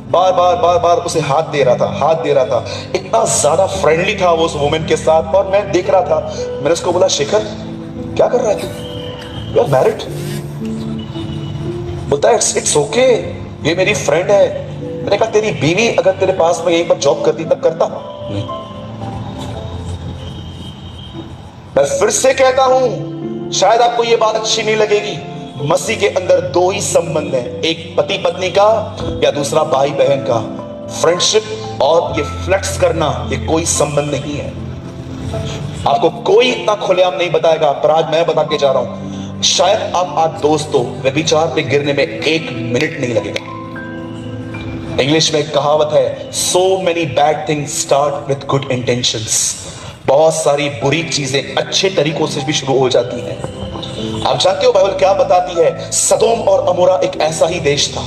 A: बार बार उसे हाथ दे रहा था। इतना ज्यादा फ्रेंडली था वो उस वुमेन के साथ, और मैं देख रहा था। मैंने उसको बोला, शेखर क्या कर रहा है तू, यू आर मैरिड? बोलता है इट्स ओके, ये मेरी फ्रेंड है। मैंने कहा तेरी बीवी अगर तेरे पास में एक बार जॉब करती तब करता? नहीं। मैं फिर से कहता हूं, शायद आपको ये बात अच्छी नहीं लगेगी, मसीह के अंदर दो ही संबंध हैं, एक पति पत्नी का या दूसरा भाई बहन का। फ्रेंडशिप और ये फ्लेक्स करना, ये कोई संबंध नहीं है। आपको कोई इतना खुलेआम नहीं बताएगा, पर आज मैं बता के जा रहा हूं, शायद आप आज दोस्तों व्यभिचार पे गिरने में 1 मिनट नहीं लगेगा। इंग्लिश में एक कहावत है, so many bad things start with good intentions. बहुत सारी बुरी चीजें अच्छे तरीकों से भी शुरू हो जाती हैं। आप जानते हो बाइबल क्या बताती है? सदोम और अमोरा एक ऐसा ही देश था,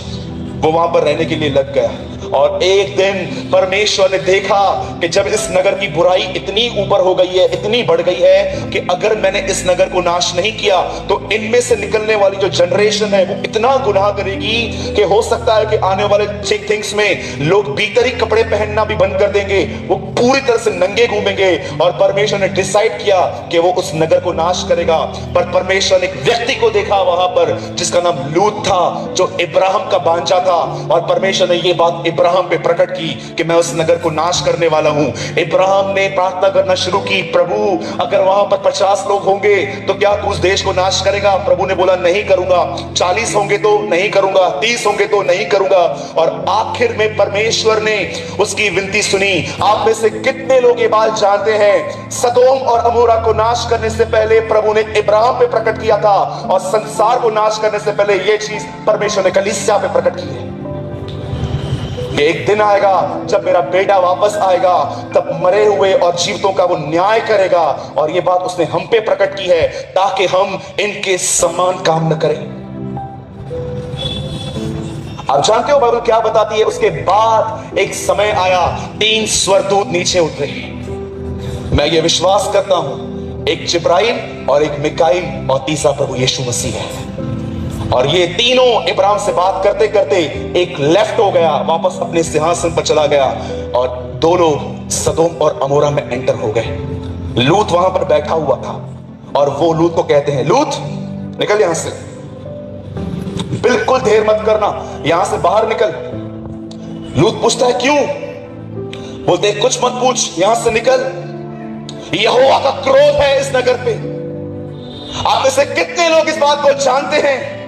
A: वो वहां पर रहने के लिए लग गया, और एक दिन परमेश्वर ने देखा कि जब इस नगर की बुराई इतनी ऊपर हो गई है, इतनी बढ़ गई है कि अगर मैंने इस नगर को नाश नहीं किया तो इनमें से निकलने वाली जो जनरेशन है वो इतना गुनाह करेगी कि हो सकता है कि आने वाले थिंग्स में लोग भीतरी कपड़े पहनना भी बंद कर देंगे, वो पूरी तरह से नंगे घूमेंगे। और परमेश्वर ने डिसाइड किया कि वो उस नगर को नाश करेगा। पर परमेश्वर ने एक व्यक्ति को देखा वहां पर जिसका नाम लूत था, जो इब्राहिम का भांजा था, और परमेश्वर ने ये बात इब्राहिम पे प्रकट की कि मैं उस नगर को नाश करने वाला हूं। इब्राहिम ने प्रार्थना करना शुरू की, प्रभु अगर वहां पर 50 लोग होंगे तो क्या तू उस देश को नाश करेगा? प्रभु ने बोला नहीं करूंगा। 40 होंगे तो नहीं करूंगा, 30 होंगे तो नहीं करूंगा। और आखिर में परमेश्वर ने उसकी विनती सुनी। आप में से कितने लोग ये बात जानते हैं, सदोम और अमोरा को नाश करने से पहले प्रभु ने इब्राहिम पे प्रकट किया था, और संसार को नाश करने से पहले यह चीज परमेश्वर ने कलीसिया पे प्रकट की है। एक दिन आएगा जब मेरा बेटा वापस आएगा, तब मरे हुए और जीवितों का वो न्याय करेगा, और ये बात उसने हम पे प्रकट की है ताकि हम इनके समान काम न करें। आप जानते हो बाइबल क्या बताती है? उसके बाद एक समय आया, 3 स्वर्गदूत नीचे उतरे। मैं ये विश्वास करता हूं, एक जिब्राइल और एक मिकाईल और तीसरा प्रभु यीशु मसीह है। और ये तीनों इब्राहिम से बात करते करते एक लेफ्ट हो गया, वापस अपने सिंहासन पर चला गया, और 2 लोग सदोम और अमोरा में एंटर हो गए। लूत वहां पर बैठा हुआ था, और वो लूत को कहते हैं, लूत निकल यहां से, बिल्कुल देर मत करना, यहां से बाहर निकल। लूत पूछता है क्यों? बोलते कुछ मत पूछ, यहां से निकल, यहोवा का क्रोध है इस नगर पे। आप में से कितने लोग इस बात को जानते हैं?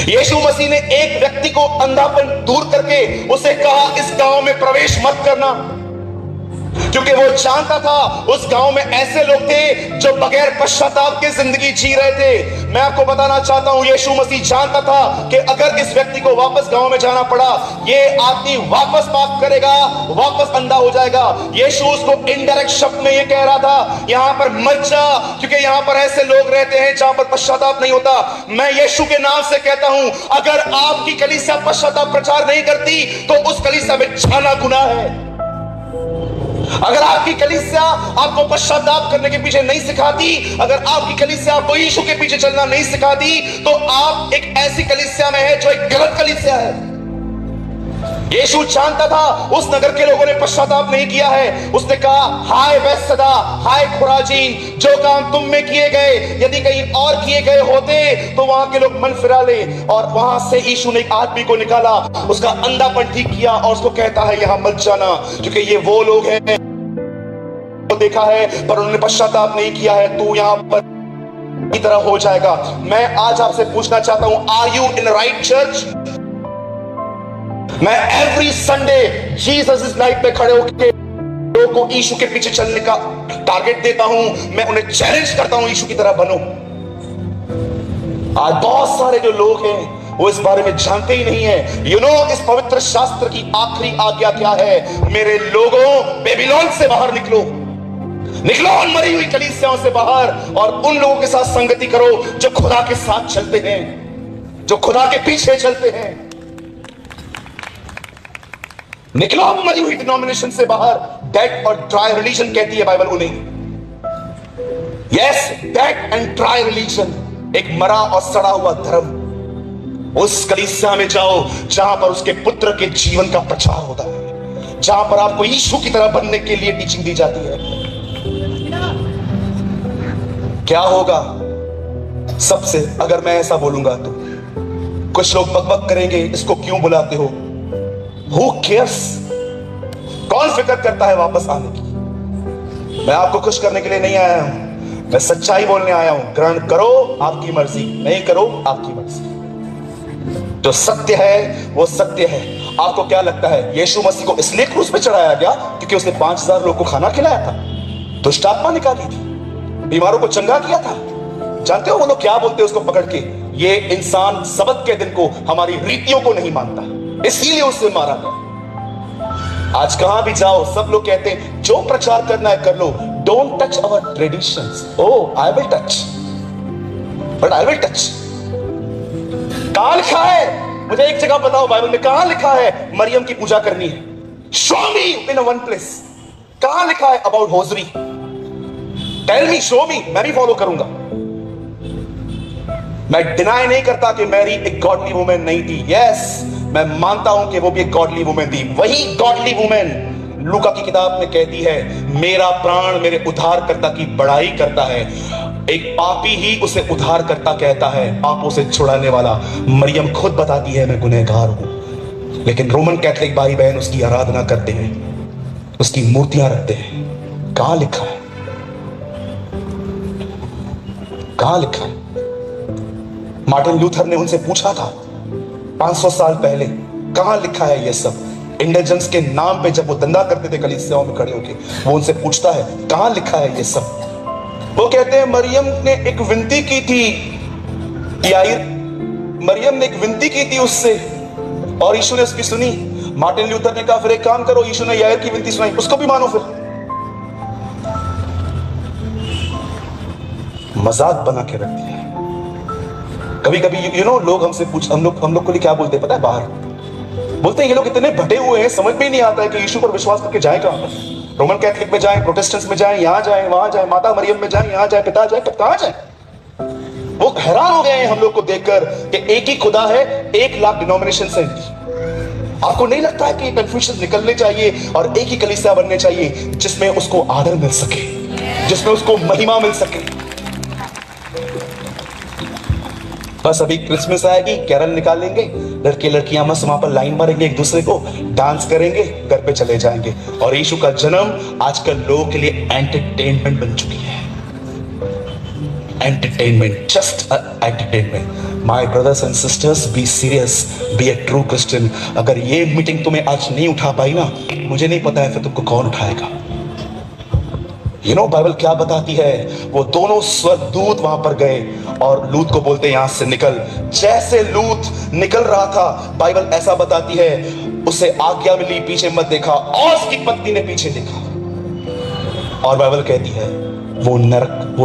A: यीशु मसीह ने एक व्यक्ति को अंधापन दूर करके उसे कहा इस गांव में प्रवेश मत करना, क्योंकि वो जानता था उस गांव में ऐसे लोग थे जो बगैर पश्चाताप के जिंदगी जी रहे थे। मैं आपको बताना चाहता हूं, यीशु मसीह जानता था कि अगर इस व्यक्ति को वापस गांव में जाना पड़ा, ये आदमी वापस पाप करेगा, वापस अंधा हो जाएगा। यीशु उसको इनडायरेक्ट शब्द में ये कह रहा था, यहां पर मत जा, क्योंकि यहां पर ऐसे लोग रहते हैं जहां पर पश्चाताप नहीं होता। मैं यीशु के नाम से कहता हूं, अगर आपकी कलीसिया पश्चाताप प्रचार नहीं करती तो उस कलीसिया में जाना गुनाह है। अगर आपकी कलीसिया आपको पश्चाताप करने के पीछे नहीं सिखाती, अगर आपकी कलीसिया आपको यीशु के पीछे चलना नहीं सिखाती, तो आप एक ऐसी कलीसिया में है जो एक गलत कलीसिया है। यीशु जानता था उस नगर के लोगों ने पश्चाताप नहीं किया है। उसने कहा, हाय बैतसैदा, हाय खुराजीन, जो काम तुम में किए गए यदि कहीं और किए गए होते तो वहां के लोग मन फिरा ले। और वहां से यीशु ने एक आदमी को निकाला, उसका अंधापन ठीक किया, और उसको कहता है यहां मत जाना, क्योंकि ये वो लोग हैं देखा है पर उन्होंने पश्चाताप नहीं किया है, तू यहां पर की तरह हो जाएगा। मैं आज आपसे पूछना चाहता हूं, are you in right church? मैं every Sunday Jesus is life पे खड़े होकर लोगों को यीशु के पीछे चलने का टारगेट देता हूं। मैं उन्हें चैलेंज करता हूं यीशु की तरह बनो। आज बहुत सारे जो लोग हैं वो इस बारे में जानते ही नहीं है। यू नो इस पवित्र शास्त्र की आखिरी आज्ञा क्या है? मेरे लोगों, बेबीलोन से बाहर निकलो, निकलो उन मरी हुई कलीसियाओं से बाहर और उन लोगों के साथ संगति करो जो खुदा के साथ चलते हैं, जो खुदा के पीछे चलते हैं। निकलो अब मरी हुई डिनोमिनेशन से बाहर। डेड और ड्राई रिलीजन कहती है बाइबल उन्हें। Yes, dead and dry religion, एक मरा और सड़ा हुआ धर्म। उस कलीसिया में जाओ जहां पर उसके पुत्र के जीवन का प्रचार होता है, जहां पर आपको यीशु की तरह बनने के लिए टीचिंग दी जाती है। क्या होगा सबसे अगर मैं ऐसा बोलूंगा तो? कुछ लोग बकबक करेंगे, इसको क्यों बुलाते हो? Who cares? कौन फिक्र करता है वापस आने की? मैं आपको खुश करने के लिए नहीं आया हूं, मैं सच्चाई बोलने आया हूं। ग्रहण करो, आपकी मर्जी, नहीं करो, आपकी मर्जी। जो सत्य है वो सत्य है। आपको क्या लगता है यीशु मसीह को इसलिए क्रूस पे चढ़ाया गया क्योंकि उसने 5000 लोग को खाना खिलाया था, दुष्ट आत्मा निकाली थी, बीमारों को चंगा किया था? जानते हो वो लोग क्या बोलते हैं उसको पकड़ के? ये इंसान सबत के दिन को, हमारी रीतियों को नहीं मानता, इसीलिए उसे मारा गया। आज कहां भी जाओ सब लोग कहते हैं जो प्रचार करना है कर लो, don't touch our traditions. Oh, I will touch, but I will touch. कहां लिखा है? मुझे एक जगह बताओ बाइबल में कहां लिखा है मरियम की पूजा करनी है? Show me in one place. कहां लिखा है अबाउट होजरी? टेल मी, शो मी, मैं भी फॉलो करूंगा। मैं डिनाई नहीं करता कि मैरी एक गॉडली वुमेन नहीं थी। यस, मैं मानता हूं कि वो भी एक गॉडली वुमेन थी। वही गॉडली वुमेन लूका की किताब में कहती है, मेरा प्राण मेरे उद्धारकर्ता की बड़ाई करता है। एक पापी ही उसे उद्धारकर्ता कहता है, पापों से छुड़ाने वाला। मरियम खुद बताती है मैं गुनहगार हूं, लेकिन रोमन कैथोलिक भाई बहन उसकी आराधना करते हैं, उसकी मूर्तियां रखते हैं। कहां लिखा है? कहां लिखा है? मार्टिन लूथर ने उनसे पूछा था 500 साल पहले, कहां लिखा है ये सब? इंडिजेंस के नाम पे जब वो दंगा करते थे कलीसियाओं में खड़े होके, वो उनसे पूछता है कहां लिखा है ये सब? वो कहते हैं मरियम ने एक विनती की थी, याईर, मरियम ने एक विनती की थी उससे और यीशु ने उसकी सुनी। मार्टिन लूथर ने कहा फिर एक काम करो, यीशु ने याईर की विनती सुनाई, उसको भी मानो। फिर मजाक बना के रख दिया। कभी कभी यू नो लोग हमसे हम लोग को लिए क्या बोलते हैं पता है? बाहर बोलते हैं ये लोग इतने भटे हुए हैं, समझ में ही नहीं आता है कि यीशु पर विश्वास करके जाए कहां? रोमन कैथोलिक में जाएं, प्रोटेस्टेंट्स में जाएं, यहां जाएं, वहां जाएं, माता मरियम में जाएं, यहां जाएं, पिता जाएं, कहां जाएं? वो हैरान हो गए हैं हम लोग को देखकर कि एक ही खुदा है, 1 लाख डिनोमिनेशन है। आपको नहीं लगता है कि कंफ्यूजन निकलने चाहिए और एक ही कलीसिया बनने चाहिए जिसमें उसको आदर मिल सके, जिसमें उसको महिमा मिल सके? बस अभी क्रिसमस आएगी, कैरल निकालेंगे, लड़के लड़कियां मस्त वहां पर लाइन मारेंगे, एक दूसरे को डांस करेंगे, घर पे चले जाएंगे। और यीशु का जन्म आजकल लोगों के लिए एंटरटेनमेंट बन चुकी है। Entertainment, just entertainment. My brothers and sisters, be serious, be a true Christian. अगर ये मीटिंग तुम्हें आज नहीं उठा पाई ना, मुझे नहीं पता है फिर तुमको कौन उठाएगा। यू नो बाइबल क्या बताती है? वो दोनों स्वर्गदूत वहां पर गए और लूत को बोलते यहां से निकल। जैसे लूत निकल रहा था, बाइबल ऐसा बताती है उसे आज्ञा मिली पीछे मत देखा, और उसकी पत्नी ने पीछे देखा और बाइबल कहती है वो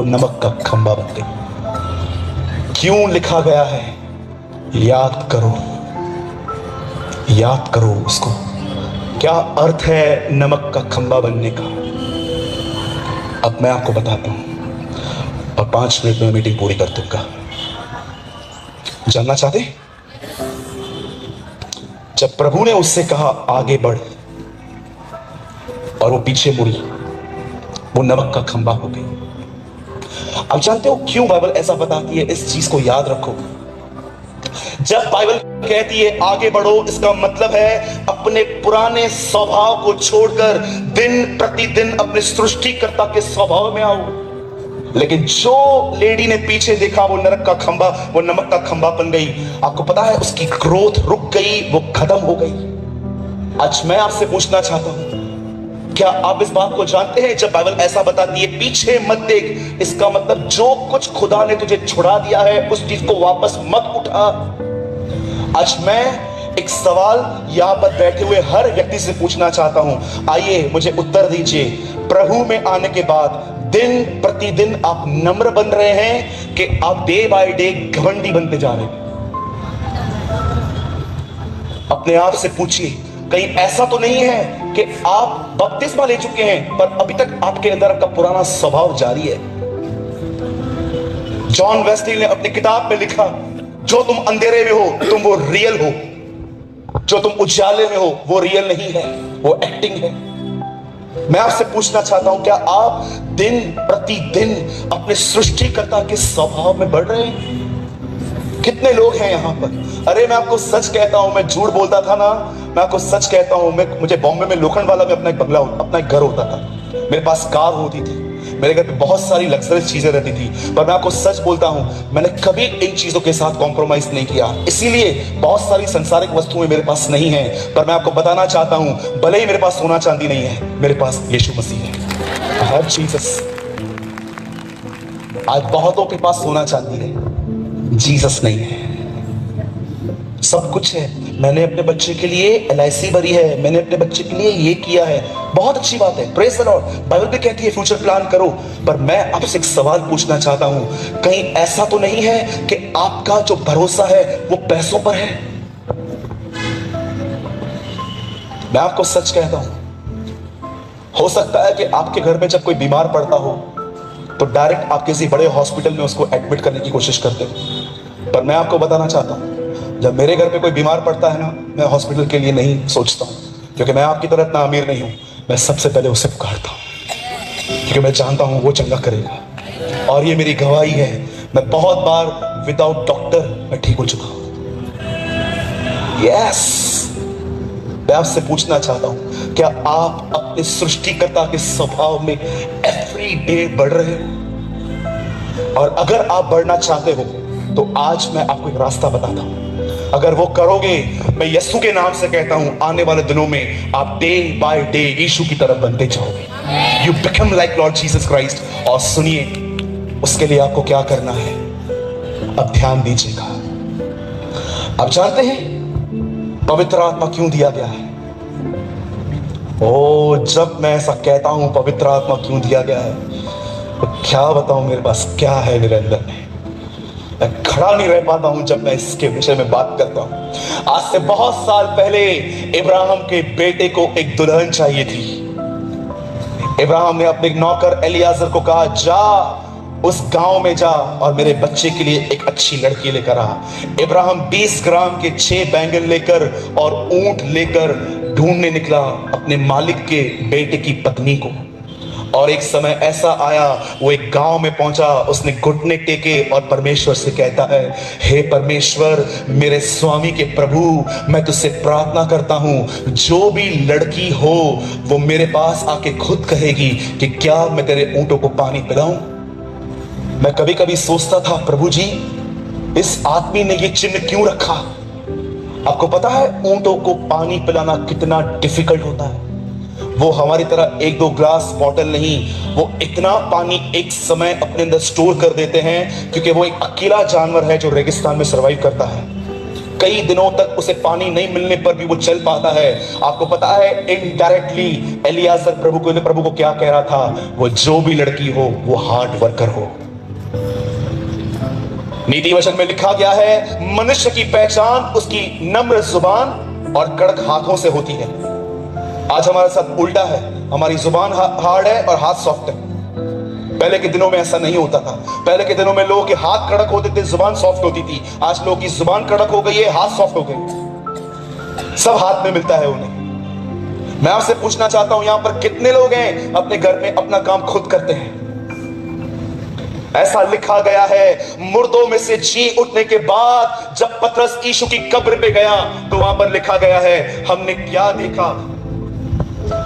A: नमक का खंबा बन गई। क्यों लिखा गया है? याद करो, याद करो उसको। क्या अर्थ है नमक का खंबा बनने का? अब मैं आपको बताता हूं और 5 मिनट में मीटिंग पूरी कर दूंगा। जानना चाहते? जब प्रभु ने उससे कहा आगे बढ़ और वो पीछे मुड़ी, वो नमक का खंबा हो गई। अब जानते हो क्यों बाइबल ऐसा बताती है? इस चीज को याद रखो। जब बाइबल कहती है आगे बढ़ो, इसका मतलब है अपने पुराने स्वभाव को छोड़कर दिन प्रतिदिन अपने सृष्टिकर्ता के स्वभाव में आओ। लेकिन जो लेडी ने पीछे देखा वो नरक का खंबा, वो नमक का खंबा बन गई। आपको पता है उसकी ग्रोथ रुक गई, वो खत्म हो गई। आज मैं आपसे पूछना चाहता हूं, क्या आप इस बात को जानते हैं जब बाइबल ऐसा बताती है पीछे मत देख, इसका मतलब जो कुछ खुदा ने तुझे छुड़ा दिया है उस चीज को वापस मत उठा। आज मैं एक सवाल यहां पर बैठे हुए हर व्यक्ति से पूछना चाहता हूं, आइए मुझे उत्तर दीजिए। प्रभु में आने के बाद दिन प्रतिदिन आप नम्र बन रहे हैं कि आप डे बाय डे घमंडी बनते जा रहे हैं? अपने आप से पूछिए, कहीं ऐसा तो नहीं है कि आप बपतिस्मा ले चुके हैं पर अभी तक आपके अंदर आपका पुराना स्वभाव जारी है? जॉन वेस्ली ने अपनी किताब में लिखा, जो तुम अंधेरे में हो तुम वो रियल हो, जो तुम उजाले में हो वो रियल नहीं है, वो एक्टिंग है। मैं आपसे पूछना चाहता हूं, क्या आप दिन प्रतिदिन अपने सृष्टिकर्ता के स्वभाव में बढ़ रहे हैं? कितने लोग हैं यहां पर? अरे मैं आपको सच कहता हूं, मैं झूठ बोलता था ना, मैं आपको सच कहता हूं, मुझे बॉम्बे में लोखंडवाला में अपना एक बंगला, अपना एक घर होता था, मेरे पास कार होती थी, मेरे घर पे बहुत सारी लग्जरियस चीजें रहती थी, पर मैं आपको सच बोलता हूं, मैंने कभी इन चीजों के साथ कॉम्प्रोमाइज नहीं किया। इसीलिए बहुत सारी संसारिक वस्तुएं मेरे पास नहीं है, पर मैं आपको बताना चाहता हूं, भले ही मेरे पास सोना चांदी नहीं है, मेरे पास यीशु मसीह है। हर जीसस। आज बहुतों के पास सोना चांदी है, जीसस नहीं है। सब कुछ है, मैंने अपने बच्चे के लिए LIC भरी है, मैंने अपने बच्चे के लिए ये किया है, बहुत अच्छी बात है, प्रेज द लॉर्ड। बाइबल भी कहती है फ्यूचर प्लान करो, पर मैं आपसे एक सवाल पूछना चाहता हूं, कहीं ऐसा तो नहीं है कि आपका जो भरोसा है वो पैसों पर है? मैं आपको सच कहता हूं, हो सकता है कि आपके घर में जब कोई बीमार पड़ता हो तो डायरेक्ट आप किसी बड़े हॉस्पिटल में उसको एडमिट करने की कोशिश करते हो, पर मैं आपको बताना चाहता हूं, जब मेरे घर पे कोई बीमार पड़ता है ना, मैं हॉस्पिटल के लिए नहीं सोचता हूं, क्योंकि मैं आपकी तरह इतना अमीर नहीं हूं। मैं सबसे पहले उसे पुकारता हूं, क्योंकि मैं जानता हूं वो चंगा करेगा। और ये मेरी गवाही है, मैं बहुत बार विदाउट डॉक्टर मैं ठीक हो चुका हूं। यस, मैं आपसे पूछना चाहता हूं, क्या आप अपने सृष्टिकर्ता के स्वभाव में एवरी डे बढ़ रहे हो? और अगर आप बढ़ना चाहते हो तो आज मैं आपको एक रास्ता बताता हूं, अगर वो करोगे, मैं यीशु के नाम से कहता हूं, आने वाले दिनों में आप डे बाय डे यीशु की तरफ बनते जाओगे। You become like Lord Jesus Christ. और सुनिए, उसके लिए आपको क्या करना है, अब ध्यान दीजिएगा। आप जानते हैं पवित्र आत्मा क्यों दिया गया है? ओ, जब मैं ऐसा कहता हूं पवित्र आत्मा क्यों दिया गया है, तो क्या बताऊं मेरे पास क्या है मेरे अंदर में, मैं खड़ा नहीं रह पाता हूं जब मैं इसके विषय में बात करता हूं। आज से बहुत साल पहले इब्राहिम के बेटे को एक दुल्हन चाहिए थी। इब्राहिम ने अपने नौकर एलियाजर को कहा, जा उस गांव में जा और मेरे बच्चे के लिए एक अच्छी लड़की लेकर आ। इब्राहिम 20 ग्राम के 6 बैंगन लेकर और ऊंट लेकर ढूंढने निकला अपने मालिक के बेटे की पत्नी को। और एक समय ऐसा आया, वो एक गांव में पहुंचा, उसने घुटने टेके और परमेश्वर से कहता है, हे परमेश्वर, मेरे स्वामी के प्रभु, मैं तुझसे प्रार्थना करता हूं, जो भी लड़की हो वो मेरे पास आके खुद कहेगी कि क्या मैं तेरे ऊंटों को पानी पिलाऊं। मैं कभी कभी सोचता था, प्रभु जी, इस आदमी ने ये चिन्ह क्यों रखा? आपको पता है ऊंटों को पानी पिलाना कितना डिफिकल्ट होता है? वो हमारी तरह 1-2 ग्लास बॉटल नहीं, वो इतना पानी एक समय अपने अंदर स्टोर कर देते हैं, क्योंकि वो एक अकेला जानवर है जो रेगिस्तान में सर्वाइव करता है। कई दिनों तक उसे पानी नहीं मिलने पर भी वो चल पाता है। आपको पता है इनडायरेक्टली एलियाजर प्रभु को क्या कह रहा था? वो जो भी लड़की हो वो हार्ड वर्कर हो। नीति वचन में लिखा गया है, मनुष्य की पहचान उसकी नम्र जुबान और कड़क हाथों से होती है। आज हमारे साथ उल्टा है, हमारी जुबान हार्ड है और हाथ सॉफ्ट है। पहले के दिनों में ऐसा नहीं होता था। पहले के दिनों में लोगों के हाथ कड़क होते थे, जुबान सॉफ्ट होती थी। आज लोगों की जुबान कड़क हो गई है, हाथ सॉफ्ट हो गए, सब हाथ में मिलता है उन्हें। मैं आपसे पूछना चाहता हूं, यहां पर कितने लोग हैं अपने घर में अपना काम खुद करते हैं? ऐसा लिखा गया है, मुर्दों में से जी उठने के बाद जब पतरस यीशु की कब्र पे गया तो वहां पर लिखा गया है, हमने क्या देखा?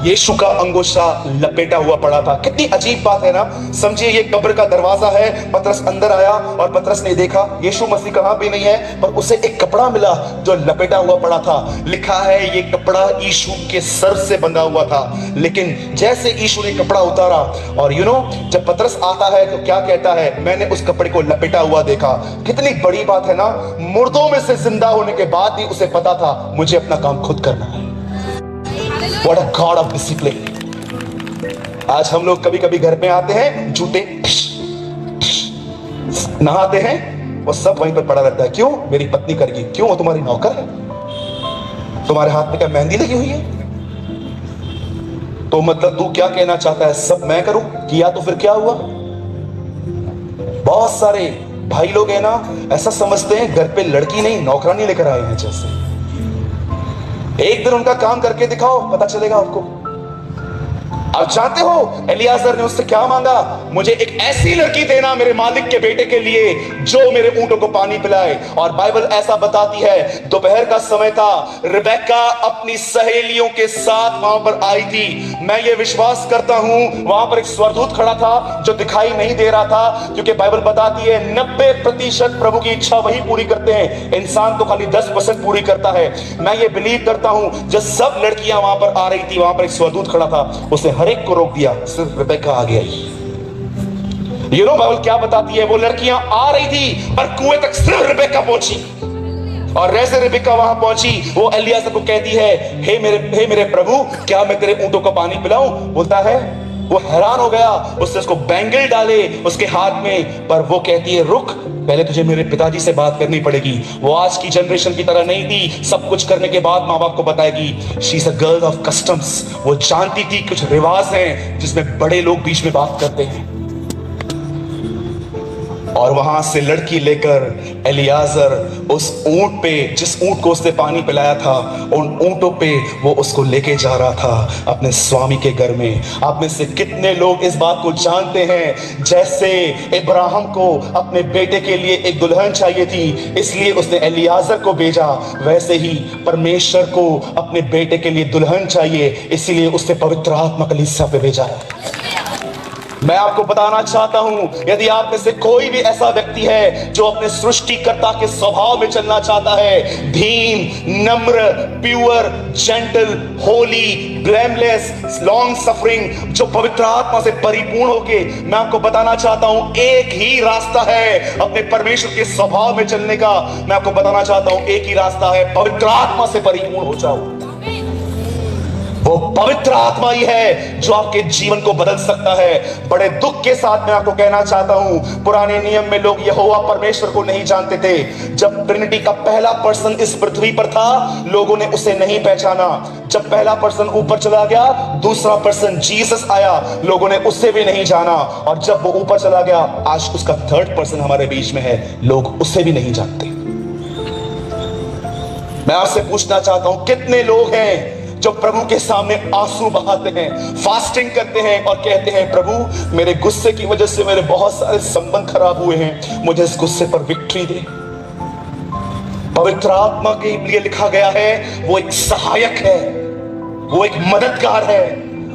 A: यीशु का अंगोछा लपेटा हुआ पड़ा था। कितनी अजीब बात है ना। समझिए ये कब्र का दरवाजा है, पतरस अंदर आया और पतरस ने देखा यीशु मसीह कहां भी नहीं है, पर उसे एक कपड़ा मिला जो लपेटा हुआ पड़ा था। लिखा है ये कपड़ा यीशु के सर से बंधा हुआ था। लेकिन जैसे यीशु ने कपड़ा उतारा और जब पतरस आता है तो क्या कहता है, मैंने उस कपड़े को लपेटा हुआ देखा। कितनी बड़ी बात है ना। मुर्दों में से जिंदा होने के बाद भी उसे पता था मुझे अपना काम खुद करना है। What a God of discipline। आज हम लोग कभी कभी घर में आते हैं, जूते नहाते हैं, वो सब वहीं पर पड़ा रहता है। क्यों? मेरी पत्नी करेगी। क्यों? वो तुम्हारी नौकर है। तुम्हारे हाथ में क्या मेहंदी लगी हुई है? तो मतलब तू क्या कहना चाहता है, सब मैं करूं? किया तो फिर क्या हुआ? बहुत सारे भाई लोग हैं ना, ऐसा समझते हैं घर पे लड़की नहीं नौकरानी लेकर आए हैं। जैसे एक दिन उनका काम करके दिखाओ, पता चलेगा आपको। आप जानते हो एलियाजर ने उससे क्या मांगा? मुझे एक ऐसी लड़की देना मेरे मालिक के बेटे के लिए जो मेरे ऊंटों को पानी पिलाए। और बाइबल ऐसा बताती है, दोपहर का समय था, रिबेका अपनी सहेलियों के साथ वहां पर आई थी। मैं ये विश्वास करता हूं वहां पर एक स्वर्गदूत खड़ा था जो दिखाई नहीं दे रहा था, क्योंकि बाइबल बताती है 90% प्रभु की इच्छा वही पूरी करते हैं, इंसान तो खाली 10% पूरी करता है। मैं ये बिलीव करता हूं जब सब लड़कियां वहां पर आ रही थी, वहां पर एक स्वर्गदूत खड़ा था, उसने हर एक को रोक दिया, सिर्फ रिबेका आ गया। बाइबल क्या बताती है, वो लड़कियां आ रही थी पर कुएं तक सिर्फ रिबेका पहुंची। और जैसे रिबेका वहां पहुंची, वो एलियाजर को कहती है, हे मेरे प्रभु, क्या मैं तेरे ऊंटों का पानी पिलाऊं? बोलता है, वो हैरान हो गया। उसने उसको बैंगल डाले उसके हाथ में, पर वो कहती है, रुक, पहले तुझे मेरे पिताजी से बात करनी पड़ेगी। वो आज की जनरेशन की तरह नहीं थी, सब कुछ करने के बाद माँ बाप को बताएगी। She is a girl of customs. वो जानती थी कुछ रिवाज हैं जिसमें बड़े लोग बीच में बात करते हैं। और वहां से लड़की लेकर एलियाजर उस ऊंट पे, जिस ऊंट को उसने पानी पिलाया था, उन ऊंटों पे वो उसको लेके जा रहा था अपने स्वामी के घर में। आप में से कितने लोग इस बात को जानते हैं, जैसे इब्राहिम को अपने बेटे के लिए एक दुल्हन चाहिए थी, इसलिए उसने एलियाजर को भेजा, वैसे ही परमेश्वर को अपने बेटे के लिए दुल्हन चाहिए, इसलिए उसने पवित्र आत्मा कलीसिया पे भेजा है। मैं आपको बताना चाहता हूं, यदि आप में से कोई भी ऐसा व्यक्ति है जो अपने सृष्टिकर्ता के स्वभाव में चलना चाहता है, धीम, नम्र, pure, gentle, Holi, blameless, long suffering, जो पवित्र आत्मा से परिपूर्ण होके, मैं आपको बताना चाहता हूं एक ही रास्ता है अपने परमेश्वर के स्वभाव में चलने का। मैं आपको बताना चाहता हूं एक ही रास्ता है, पवित्र आत्मा से परिपूर्ण हो जाओ। वो पवित्र आत्मा ही है जो आपके जीवन को बदल सकता है। बड़े दुख के साथ मैं आपको कहना चाहता हूं, पुराने नियम में लोग यहोवा परमेश्वर को नहीं जानते थे। जब ट्रिनिटी का पहला पर्सन इस पृथ्वी पर था, लोगों ने उसे नहीं पहचाना। जब पहला पर्सन ऊपर चला गया, दूसरा पर्सन जीसस आया, लोगों ने उससे भी नहीं जाना। और जब वो ऊपर चला गया, आज उसका थर्ड पर्सन हमारे बीच में है, लोग उससे भी नहीं जानते। मैं आपसे पूछना चाहता हूं, कितने लोग हैं जो प्रभु के सामने आंसू बहाते हैं, फास्टिंग करते हैं और कहते हैं, प्रभु मेरे गुस्से की वजह से मेरे बहुत सारे संबंध खराब हुए हैं, मुझे इस गुस्से पर विक्ट्री दे। पवित्र आत्मा के लिए लिखा गया है, वो एक सहायक है, वो एक मददगार है,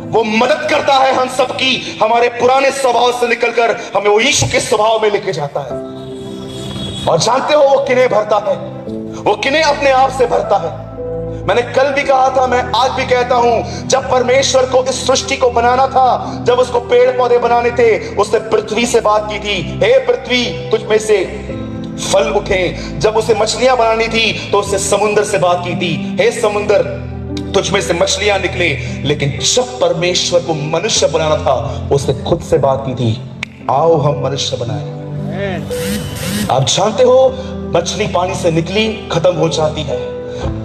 A: वो मदद करता है हम सबकी, हमारे पुराने स्वभाव से निकलकर हमें वो यीशु के स्वभाव में लेके जाता है। और जानते हो वो किन्हें भरता है? वो किन्हें अपने आप से भरता है? मैंने कल भी कहा था, मैं आज भी कहता हूं, जब परमेश्वर को इस सृष्टि को बनाना था, जब उसको पेड़ पौधे बनाने थे, उसने पृथ्वी से बात की थी, हे पृथ्वी तुझ में से फल उठे। जब उसे मछलियां बनानी थी तो उससे समुद्र से बात की थी, हे समुद्र तुझ में से मछलियां निकले। लेकिन जब परमेश्वर को मनुष्य बनाना था, उसने खुद से बात की थी, आओ हम मनुष्य बनाए। आप जानते हो, मछली पानी से निकली, खत्म हो जाती है,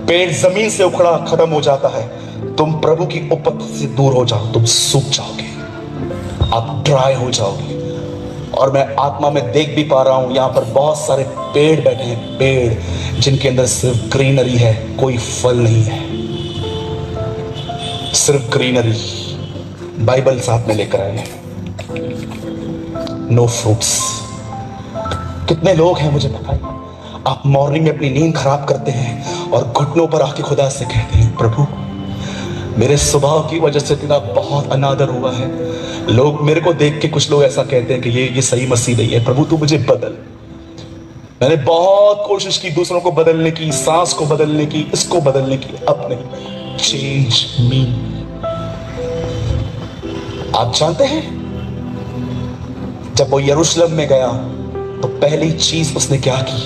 A: पेड़ जमीन से उखड़ा, खत्म हो जाता है। तुम प्रभु की उपस्थिति से दूर हो जाओ, तुम सूख जाओगे, आप ड्राई हो जाओगे। और मैं आत्मा में देख भी पा रहा हूं, यहां पर बहुत सारे पेड़ बैठे हैं, पेड़ जिनके अंदर सिर्फ ग्रीनरी है, कोई फल नहीं है, सिर्फ ग्रीनरी। बाइबल साथ में लेकर आए हैं, नो फ्रूट्स। कितने लोग हैं मुझे बताइए, आप मॉर्निंग में अपनी नींद खराब करते हैं और घुटनों पर आके खुदा से कहते हैं, प्रभु मेरे स्वभाव की वजह से तेरा बहुत अनादर हुआ है। लोग मेरे को देख के, कुछ लोग ऐसा कहते हैं कि ये सही मसीह नहीं है। प्रभु तू मुझे बदल। मैंने बहुत कोशिश की दूसरों को बदलने की, सांस को बदलने की, इसको बदलने की, अब नहीं। चेंज मी। आप जानते हैं जब वो यरूशलेम में गया तो पहली चीज उसने क्या की?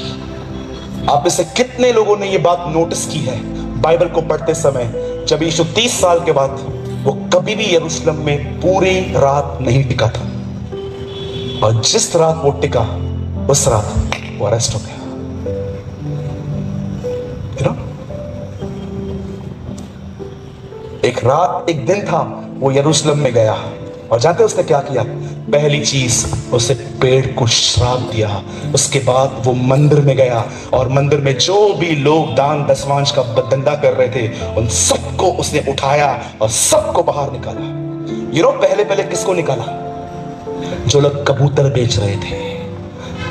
A: आप में से कितने लोगों ने ये बात नोटिस की है बाइबल को पढ़ते समय? जब यीशु 30 साल के बाद, वो कभी भी यरूशलेम में पूरी रात नहीं टिका था, और जिस रात वो टिका उस रात वो अरेस्ट हो गया। एक रात, एक दिन था, वो यरूशलेम में गया, और जानते उसने क्या किया? पहली चीज उसे पेड़ को श्राप दिया। उसके बाद वो मंदिर में गया, और मंदिर में जो भी लोग दान दशमांश का धंधा कर रहे थे उन सबको उसने उठाया और सबको बाहर निकाला। पहले पहले किसको निकाला? जो लोग कबूतर बेच रहे थे।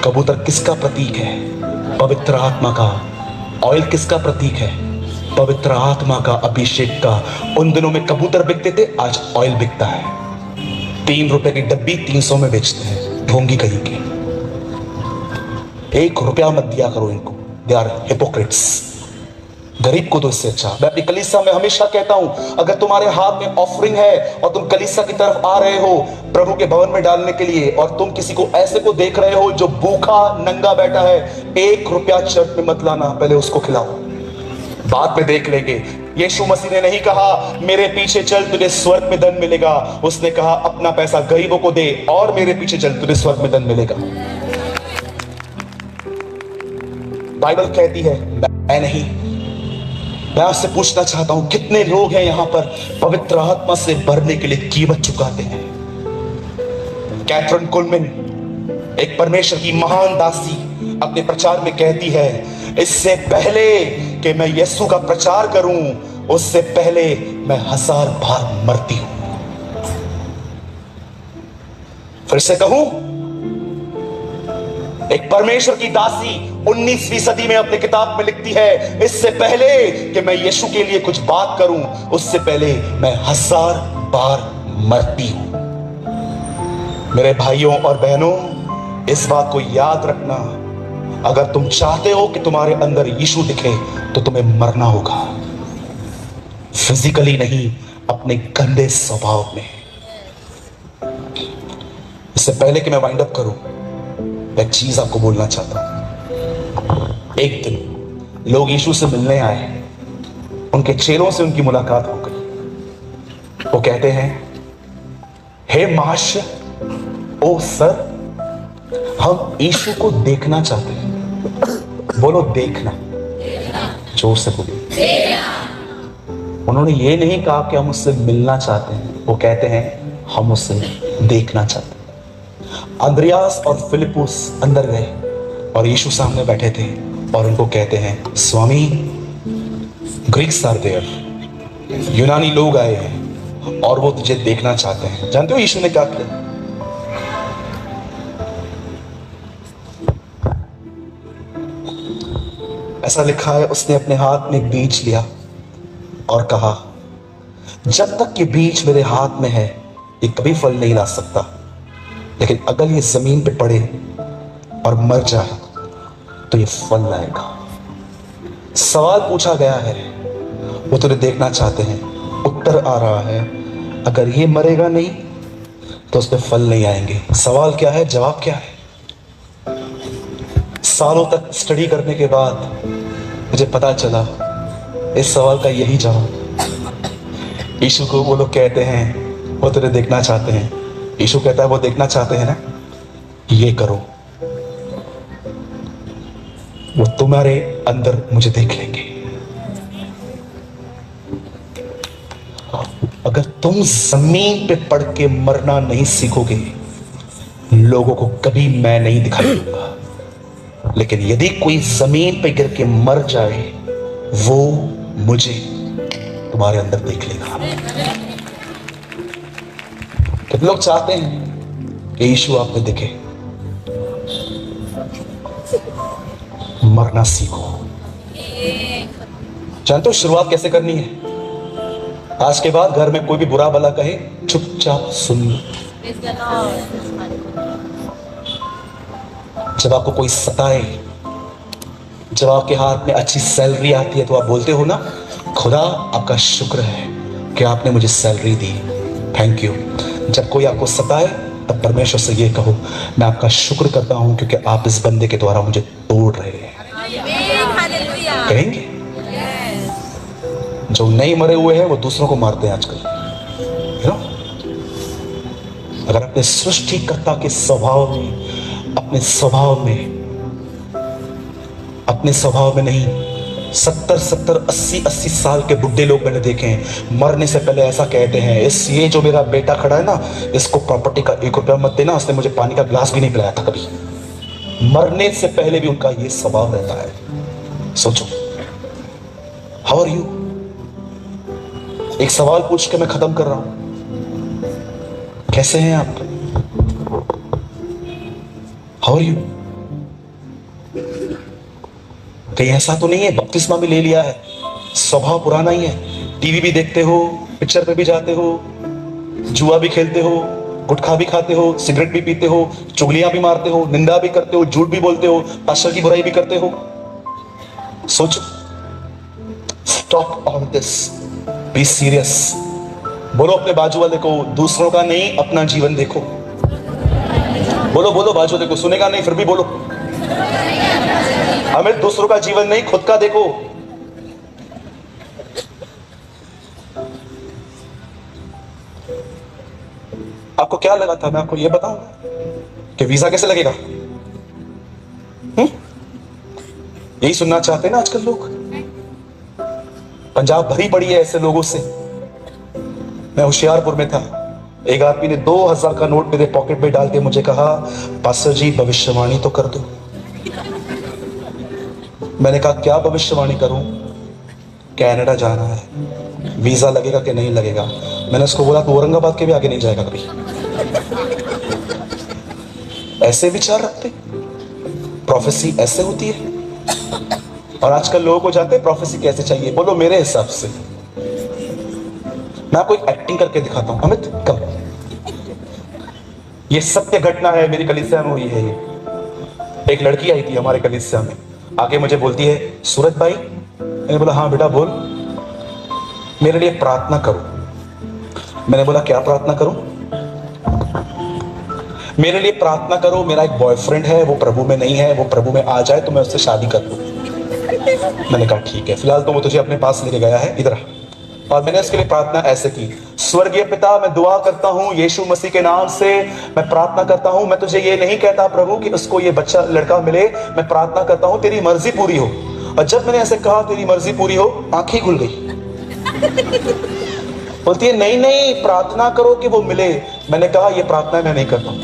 A: कबूतर किसका प्रतीक है? पवित्र आत्मा का। ऑयल किसका प्रतीक है? पवित्र आत्मा का, अभिषेक का। उन दिनों में कबूतर बिकते थे, आज ऑयल बिकता है। 3 रुपए की डब्बी 300 में बेचते हैं, ढोंगी कहीं के। 1 रुपया मत दिया करो इनको, दे आर हिपोक्रेट्स। गरीब को तो इससे अच्छा। मैं अपनी कलीसिया में हमेशा कहता हूं, अगर तुम्हारे हाथ में ऑफरिंग है और तुम कलीसिया की तरफ आ रहे हो प्रभु के भवन में डालने के लिए, और तुम किसी को ऐसे को देख रहे हो जो भूखा नंगा बैठा है, 1 रुपया चर्च में मत लाना, पहले उसको खिलाओ, बाद में देख लेंगे। यीशु मसीह ने नहीं कहा मेरे पीछे चल तुझे स्वर्ग में धन मिलेगा। उसने कहा अपना पैसा गरीबों को दे और मेरे पीछे चल तुझे स्वर्ग में धन मिलेगा। बाइबल कहती है, मैं नहीं। मैं आपसे पूछना चाहता हूं, कितने लोग हैं यहां पर पवित्र आत्मा से भरने के लिए कीमत चुकाते हैं? कैथरीन कुलमैन, एक परमेश्वर की महान दासी, अपने प्रचार में कहती है, इससे पहले कि मैं यीशु का प्रचार करूं, उससे पहले मैं 1000 बार मरती हूं। फिर से कहूं, एक परमेश्वर की दासी 19वीं सदी में अपनी किताब में लिखती है, इससे पहले कि मैं यीशु के लिए कुछ बात करूं, उससे पहले मैं 1000 बार मरती हूं। मेरे भाइयों और बहनों, इस बात को याद रखना, अगर तुम चाहते हो कि तुम्हारे अंदर यीशु दिखे तो तुम्हें मरना होगा। फिजिकली नहीं, अपने गंदे स्वभाव में। इससे पहले कि मैं वाइंड अप करूं, एक चीज आपको बोलना चाहता हूं। एक दिन लोग यीशु से मिलने आए, उनके चेलों से उनकी मुलाकात हो गई। वो कहते हैं, हे महाशय, ओ सर, हम यीशु को देखना चाहते हैं। बोलो देखना, जोर से बोलो। उन्होंने ये नहीं कहा कि हम उससे मिलना चाहते हैं, वो कहते हैं हम उससे देखना चाहते हैं। अंद्रियास और फिलिपुस अंदर गए और यीशु सामने बैठे थे, और उनको कहते हैं, स्वामी, ग्रीक्स आर देयर, यूनानी लोग आए हैं और वो तुझे देखना चाहते हैं। जानते हो यीशु ने क्या किया? ऐसा लिखा है, उसने अपने हाथ में एक बीज लिया और कहा, जब तक ये बीज मेरे हाथ में है ये कभी फल नहीं ला सकता, लेकिन अगर ये जमीन पे पड़े और मर जाए तो ये फल लाएगा। सवाल पूछा गया है, वो तुझे देखना चाहते हैं। उत्तर आ रहा है, अगर ये मरेगा नहीं तो उस पे फल नहीं आएंगे। सवाल क्या है, जवाब क्या है? सालों तक स्टडी करने के बाद मुझे पता चला इस सवाल का यही जवाब। यीशु को वो लोग कहते हैं वो तुझे देखना चाहते हैं। यीशु कहता है वो देखना चाहते हैं ना, ये करो, वो तुम्हारे अंदर मुझे देख लेंगे। अगर तुम जमीन पे पड़ के मरना नहीं सीखोगे, लोगों को कभी मैं नहीं दिखाई दूंगा। लेकिन यदि कोई जमीन पे गिर के मर जाए, वो मुझे तुम्हारे अंदर देख लेगा। कितने लोग चाहते हैं कि यीशु आप में दिखे? मरना सीखो। जानते हो शुरुआत कैसे करनी है? आज के बाद घर में कोई भी बुरा भला कहे, चुपचाप सुन लो। जब आपको कोई सताए, जब आपके हाथ में अच्छी सैलरी आती है, तो आप बोलते हो ना, खुदा आपका शुक्र है कि आपने मुझे सैलरी दी, थैंक यू। जब कोई आपको सताए, तब परमेश्वर से ये कहो, मैं आपका शुक्र करता हूं क्योंकि आप इस बंदे के द्वारा मुझे तोड़ रहे हैं। कहेंगे? जो नहीं मरे हुए हैं वो दूसरों को मारते हैं आजकल, है ना? अगर अपने सृष्टिकर्ता के स्वभाव में, अपने स्वभाव में नहीं, 70 80 साल के बुढ़े लोग मैंने देखे हैं, मरने से पहले ऐसा कहते हैं, ये जो मेरा बेटा खड़ा है ना, इसको प्रॉपर्टी का 1 रुपया मत देना, उसने मुझे पानी का गिलास भी नहीं पिलाया था कभी। मरने से पहले भी उनका ये स्वभाव रहता है। सोचो, हाउ आर यू? एक सवाल पूछ के मैं खत्म कर रहा हूं, कैसे हैं आप? How are you? कहीं ऐसा तो नहीं है बपतिस्मा भी ले लिया है, स्वभाव पुराना ही है, टीवी भी देखते हो, पिक्चर पे भी जाते हो, जुआ भी खेलते हो, गुटखा भी खाते हो, सिगरेट भी पीते हो, चुगलियां भी मारते हो, निंदा भी करते हो, झूठ भी बोलते हो, पास्टर की बुराई भी करते हो। सोचो, stop all this, be serious. बोलो अपने बाजू वाले को, दूसरों का नहीं अपना जीवन देखो। बोलो बोलो बाजू वाले को, सुनेगा नहीं फिर भी बोलो, हमें दूसरों का जीवन नहीं खुद का देखो। आपको क्या लगा था मैं आपको यह बताऊंगा कि वीजा कैसे लगेगा? यही सुनना चाहते हैं ना आजकल लोग। पंजाब भरी पड़ी है ऐसे लोगों से। मैं होशियारपुर में था, एक आदमी ने 2000 का नोट मेरे पॉकेट में डाल के मुझे कहा, पास्टर जी भविष्यवाणी तो कर दो। मैंने कहा क्या भविष्यवाणी करूं? कनाडा जाना है, वीजा लगेगा कि नहीं लगेगा? मैंने उसको बोला तो औरंगाबाद के भी आगे नहीं जाएगा कभी। ऐसे विचार रखते, प्रोफेसी ऐसे होती है। और आजकल लोगों को जानते हैं प्रोफेसी कैसे चाहिए? बोलो मेरे हिसाब से। मैं आपको एक एक्टिंग करके दिखाता हूं। अमित कम, ये सत्य घटना है, मेरी कलीसिया में हुई है। ये एक लड़की आई थी हमारे कलीसिया में, आके मुझे बोलती है, सूरज भाई। मैंने बोला हाँ बेटा बोल। मेरे लिए प्रार्थना करो। मैंने बोला क्या प्रार्थना करूं? मेरे लिए प्रार्थना करो, मेरा एक बॉयफ्रेंड है, वो प्रभु में नहीं है, वो प्रभु में आ जाए तो मैं उससे शादी कर लूं। मैंने कहा ठीक है, फिलहाल तो वो तुझे अपने पास लेके गया है, इधर आ। और मैंने उसके लिए प्रार्थना ऐसे की, स्वर्गीय पिता, मैं दुआ करता हूं यीशु मसीह के नाम से, मैं प्रार्थना करता हूं, मैं तुझे ये नहीं कहता प्रभु कि उसको ये बच्चा लड़का मिले, मैं प्रार्थना करता हूं तेरी मर्जी पूरी हो। और जब मैंने ऐसे कहा तेरी मर्जी पूरी हो, आंखें खुल गई। बोलती है नहीं नहीं प्रार्थना करो कि वो मिले। मैंने कहा ये प्रार्थना मैं नहीं करता हूं।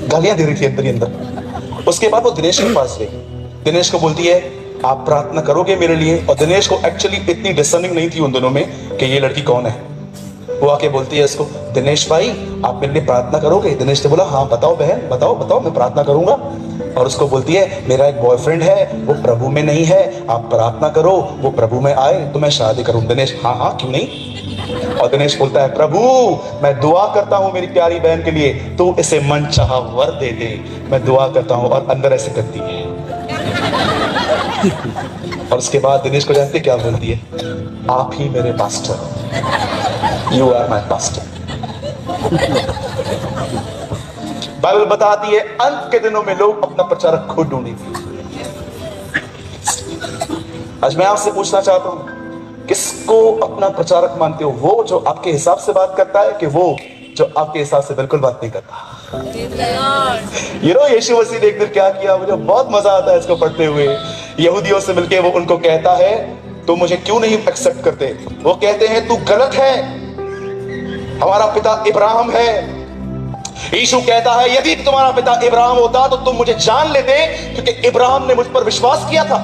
A: गालियां दे रही थी अंदर ही अंदर। उसके बाद वो दिनेश के पास गई, दिनेश को बोलती है आप प्रार्थना करोगे मेरे लिए? और दिनेश को एक्चुअली इतनी डिसर्निंग नहीं थी उन दोनों में कि ये लड़की कौन है। वो आके बोलती है इसको, दिनेश भाई आप मेरे लिए प्रार्थना करोगे? दिनेश ने बोला हाँ बताओ बहन, बताओ बताओ, मैं प्रार्थना करूंगा। और उसको बोलती है मेरा एक बॉयफ्रेंड है, वो प्रभु में नहीं है, आप प्रार्थना करो वो प्रभु में आए तो मैं शादी करूं। दिनेश हाँ हाँ क्यों नहीं। और दिनेश बोलता है प्रभु मैं दुआ करता हूं मेरी प्यारी बहन के लिए, तू इसे मनचाहा वर दे दे, मैं दुआ करता हूं। और अंदर ऐसे करती है। और उसके बाद दिनेश को जानते क्या बोलती है? आप ही मेरे pastor, you are my pastor. Bible बताती है अंत के दिनों में लोग अपना प्रचारक खुद ढूंढेंगे। आज मैं आपसे पूछना चाहता हूं, किसको अपना प्रचारक मानते हो? वो जो आपके हिसाब से बात करता है कि वो जो आपके हिसाब से बिल्कुल बात नहीं करता? यीशु मसीह ने एक दिन क्या किया, मुझे बहुत मजा आता है इसको पढ़ते हुए। यहूदियों से मिलके वो उनको कहता है तो मुझे क्यों नहीं एक्सेप्ट करते? वो कहते हैं तू गलत है, हमारा पिता इब्राहिम है। यीशु कहता है यदि तुम्हारा पिता इब्राहिम होता तो तुम मुझे जान लेते, क्योंकि इब्राहिम ने मुझ पर विश्वास किया था।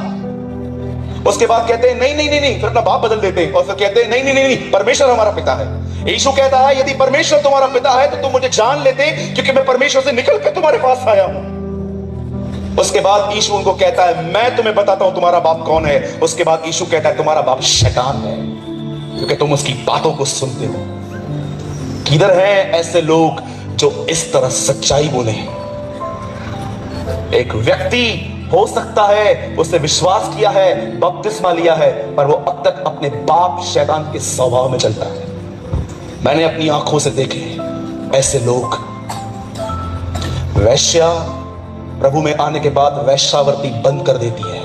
A: उसके बाद कहते हैं नहीं नहीं नहीं नहीं, फिर अपना बाप बदल देते हैं और फिर कहते हैं नहीं नहीं नहीं नहीं, परमेश्वर हमारा पिता है। यीशु कहता है यदि परमेश्वर तुम्हारा पिता है तो तुम मुझे जान लेते, क्योंकि मैं परमेश्वर से निकल कर तुम्हारे पास आया हूं। उसके बाद यीशु उनको कहता है, मैं तुम्हें बताता हूं तुम्हारा बाप कौन है। उसके बाद यीशु कहता है, तुम्हारा बाप शैतान है, क्योंकि तुम उसकी बातों को सुनते हो। किधर है ऐसे लोग जो इस तरह सच्चाई बोले? एक व्यक्ति हो सकता है उसने विश्वास किया है, बपतिस्मा लिया है, पर वो अब तक अपने बाप शैतान के स्वभाव में चलता है। मैंने अपनी आंखों से देखे ऐसे लोग। वैश्या प्रभु में आने के बाद वैश्यावृत्ति बंद कर देती है,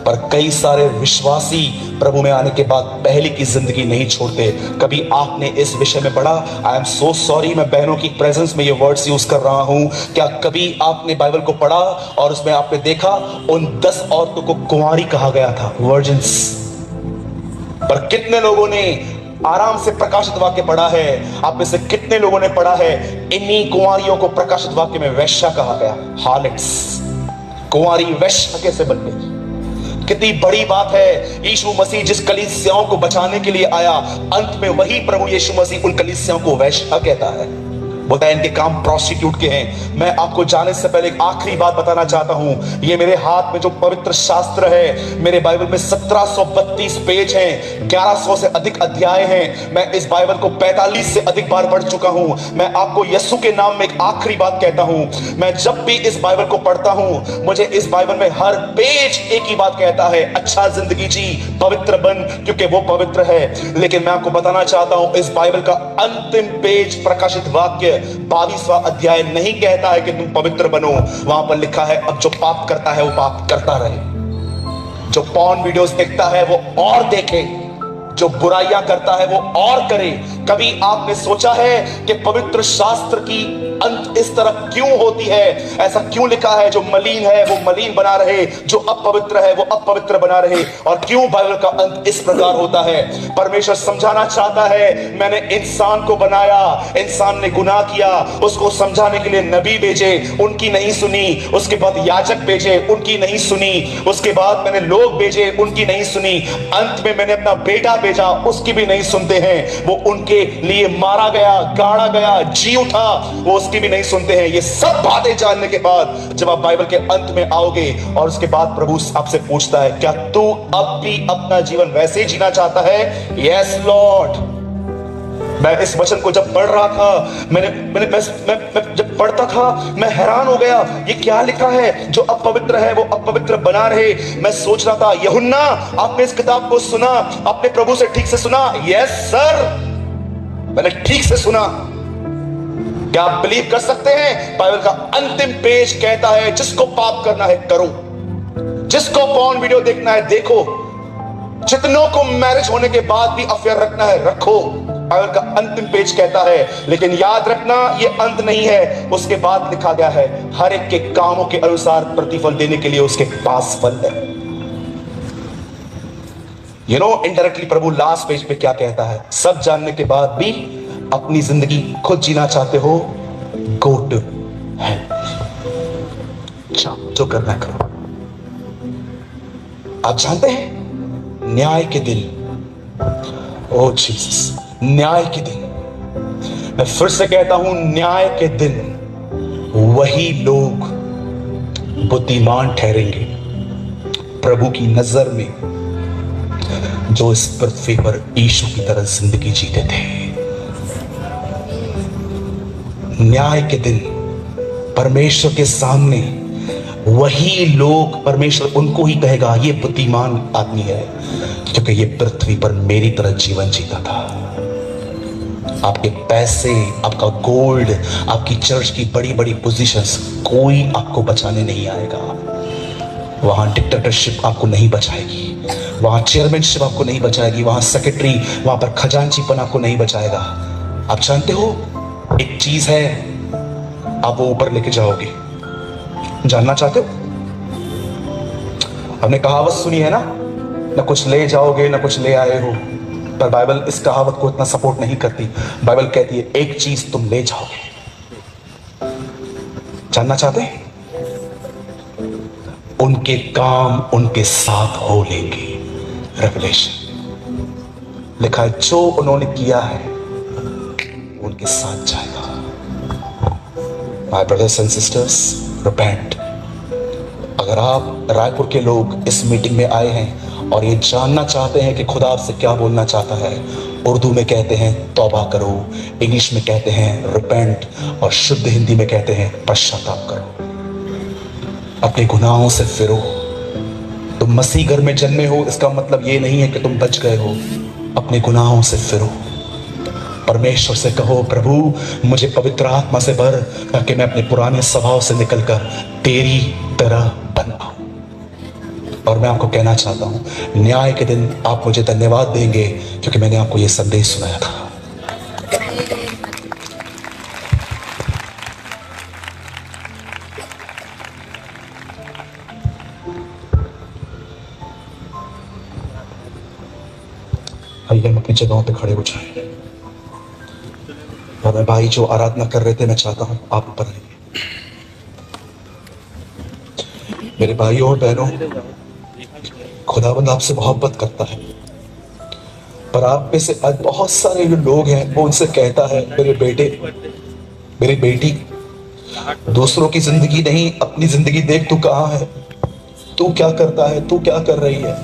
A: पर कई सारे विश्वासी प्रभु में आने के बाद पहले की जिंदगी नहीं छोड़ते। कभी आपने इस विषय में पढ़ा? आई एम सो सॉरी, मैं बहनों की प्रेजेंस में ये वर्ड्स यूज कर रहा हूं। क्या कभी आपने बाइबल को पढ़ा और उसमें आपने देखा उन 10 औरतों को कुंवारी कहा गया था, वर्जिन्स? पर कितने लोगों ने आराम से प्रकाशित वाक्य पढ़ा है? आप में से कितने लोगों ने पढ़ा है इन्हीं कुंवारियों को प्रकाशित वाक्य में वैश्या कहा गया, हार्लट्स? कुंवारी वैश्या कैसे बन गई? कितनी बड़ी बात है। यीशु मसीह जिस कलीसियाओं को बचाने के लिए आया, अंत में वही प्रभु यीशु मसीह उन कलीसियाओं को वैश्या कहता है। बोलता है इनके काम प्रोस्टिट्यूट के हैं। मैं आपको जाने से पहले एक आखिरी बात बताना चाहता हूं। ये मेरे हाथ में जो पवित्र शास्त्र है, मेरे बाइबल में 1732 पेज हैं, 1100 से अधिक अध्याय हैं। मैं इस बाइबल को 45 से अधिक बार पढ़ चुका हूं। मैं आपको यीशु के नाम में एक आखिरी बात कहता हूं। मैं जब भी इस बाइबल को पढ़ता हूं, मुझे इस बाइबल में हर पेज एक ही बात कहता है, अच्छा जिंदगी जी, पवित्र बन, क्योंकि वो पवित्र है। लेकिन मैं आपको बताना चाहता हूं, इस बाइबल का अंतिम पेज प्रकाशित वाक्य 22वां अध्याय नहीं कहता है कि तुम पवित्र बनो। वहां पर लिखा है अब जो पाप करता है वो पाप करता रहे, जो पॉर्न वीडियोस देखता है वो और देखे, जो बुराइयां करता है वो और करे। कभी आपने सोचा है कि पवित्र शास्त्र की अंत इस तरह क्यों होती है? ऐसा क्यों लिखा है? जो मलिन है वो मलिन बना रहे, जो अपवित्र है वो अपवित्र बना रहे। और क्यों बाइबल का अंत इस प्रकार होता है? परमेश्वर समझाना चाहता है, मैंने इंसान को बनाया, इंसान ने गुनाह किया, उसको समझाने के लिए नबी भेजे, उनकी नहीं सुनी। उसके बाद याजक भेजे, उनकी नहीं सुनी। उसके बाद मैंने लोग भेजे, उनकी नहीं सुनी। अंत में मैंने अपना बेटा भेजा, उसकी भी नहीं सुनते हैं। वो उनके लिए मारा गया, गाड़ा गया, जी उठा, वो उसकी भी नहीं सुनते हैं। ये सब बातें जानने के बाद जब आप बाइबल के अंत में आओगे और उसके बाद प्रभु आपसे पूछता है, क्या तू अब भी अपना जीवन वैसे ही जीना चाहता है? Yes Lord. मैं इस वचन को जब पढ़ रहा था, मैं जब पढ़ता था, मैं हैरान हो गया, ये क्या लिखा है? जो अपवित्र है वो अपवित्र बना रहे। मैं सोच रहा था, यूहन्ना आपने इस किताब को सुना, आपने प्रभु से ठीक से सुना? यस सर, मैंने ठीक से सुना। क्या आप बिलीव कर सकते हैं? बाइबल का अंतिम पेज कहता है, जिसको पाप करना है करो, जिसको पॉर्न वीडियो देखना है देखो, जितनों को मैरिज होने के बाद भी अफेयर रखना है रखो। बाइबल का अंतिम पेज कहता है। लेकिन याद रखना, ये अंत नहीं है। उसके बाद लिखा गया है, हर एक के कामों के अनुसार प्रतिफल देने के लिए उसके पास फल है। You know, indirectly Prabhu last page पे क्या कहता है? सब जानने के बाद भी अपनी जिंदगी खुद जीना चाहते हो, गो टू हेल, जो करना करो। आप जानते हैं न्याय के दिन, ओ जीसस, न्याय के दिन, मैं फिर से कहता हूं, न्याय के दिन वही लोग बुद्धिमान ठहरेंगे प्रभु की नजर में, जो इस पृथ्वी पर यीशु की तरह जिंदगी जीते थे। न्याय के दिन परमेश्वर के सामने वही लोग, परमेश्वर उनको ही कहेगा, ये बुद्धिमान आदमी है, क्योंकि ये पृथ्वी पर मेरी तरह जीवन जीता था। आपके पैसे, आपका गोल्ड, आपकी चर्च की बड़ी बड़ी पोजीशंस, कोई आपको बचाने नहीं आएगा। वहां डिक्टेटरशिप आपको नहीं बचाएगी, वहां चेयरमैनशिप आपको नहीं बचाएगी, वहां सेक्रेटरी, वहां पर खजांचीपन आपको नहीं बचाएगा। आप जानते हो, एक चीज है, आप वो ऊपर लेके जाओगे। जानना चाहते हो? हमने कहावत सुनी है ना, ना कुछ ले जाओगे ना कुछ ले आए हो, पर बाइबल इस कहावत को इतना सपोर्ट नहीं करती। बाइबल कहती है, एक चीज तुम ले जाओगे। जानना चाहते हैं? उनके काम उनके साथ हो लेंगे। रेवलेशन लिखा है, जो उन्होंने किया है उनके साथ जाएगा। My brothers and sisters, repent, अगर आप रायपुर के लोग इस मीटिंग में आए हैं और ये जानना चाहते हैं कि खुदा आपसे क्या बोलना चाहता है, उर्दू में कहते हैं तौबा करो, इंग्लिश में कहते हैं रिपेंट, और शुद्ध हिंदी में कहते हैं पश्चाताप करो। अपने गुनाहों से फिरो। तुम मसीह घर में जन्मे हो, इसका मतलब ये नहीं है कि तुम बच गए हो। अपने गुनाहों से फिरो। परमेश्वर से कहो, प्रभु मुझे पवित्र आत्मा से भर, ताकि मैं अपने पुराने स्वभाव से निकलकर तेरी तरह बन पाऊं। और मैं आपको कहना चाहता हूं, न्याय के दिन आप मुझे धन्यवाद देंगे, क्योंकि मैंने आपको यह संदेश सुनाया था। आइए हम अपनी जगहों पे खड़े हो जाएं। और मैं भाई जो आराधना कर रहे थे, मैं चाहता हूं आप ऊपर आइए। मेरे भाइयों और बहनों, खुदावंद आपसे मोहब्बत करता है, पर आप में से आज बहुत सारे जो लोग हैं, वो उनसे कहता है, मेरे बेटे मेरी बेटी, दूसरों की जिंदगी नहीं, अपनी जिंदगी देख, तू कहाँ है, तू क्या करता है, तू क्या कर रही है।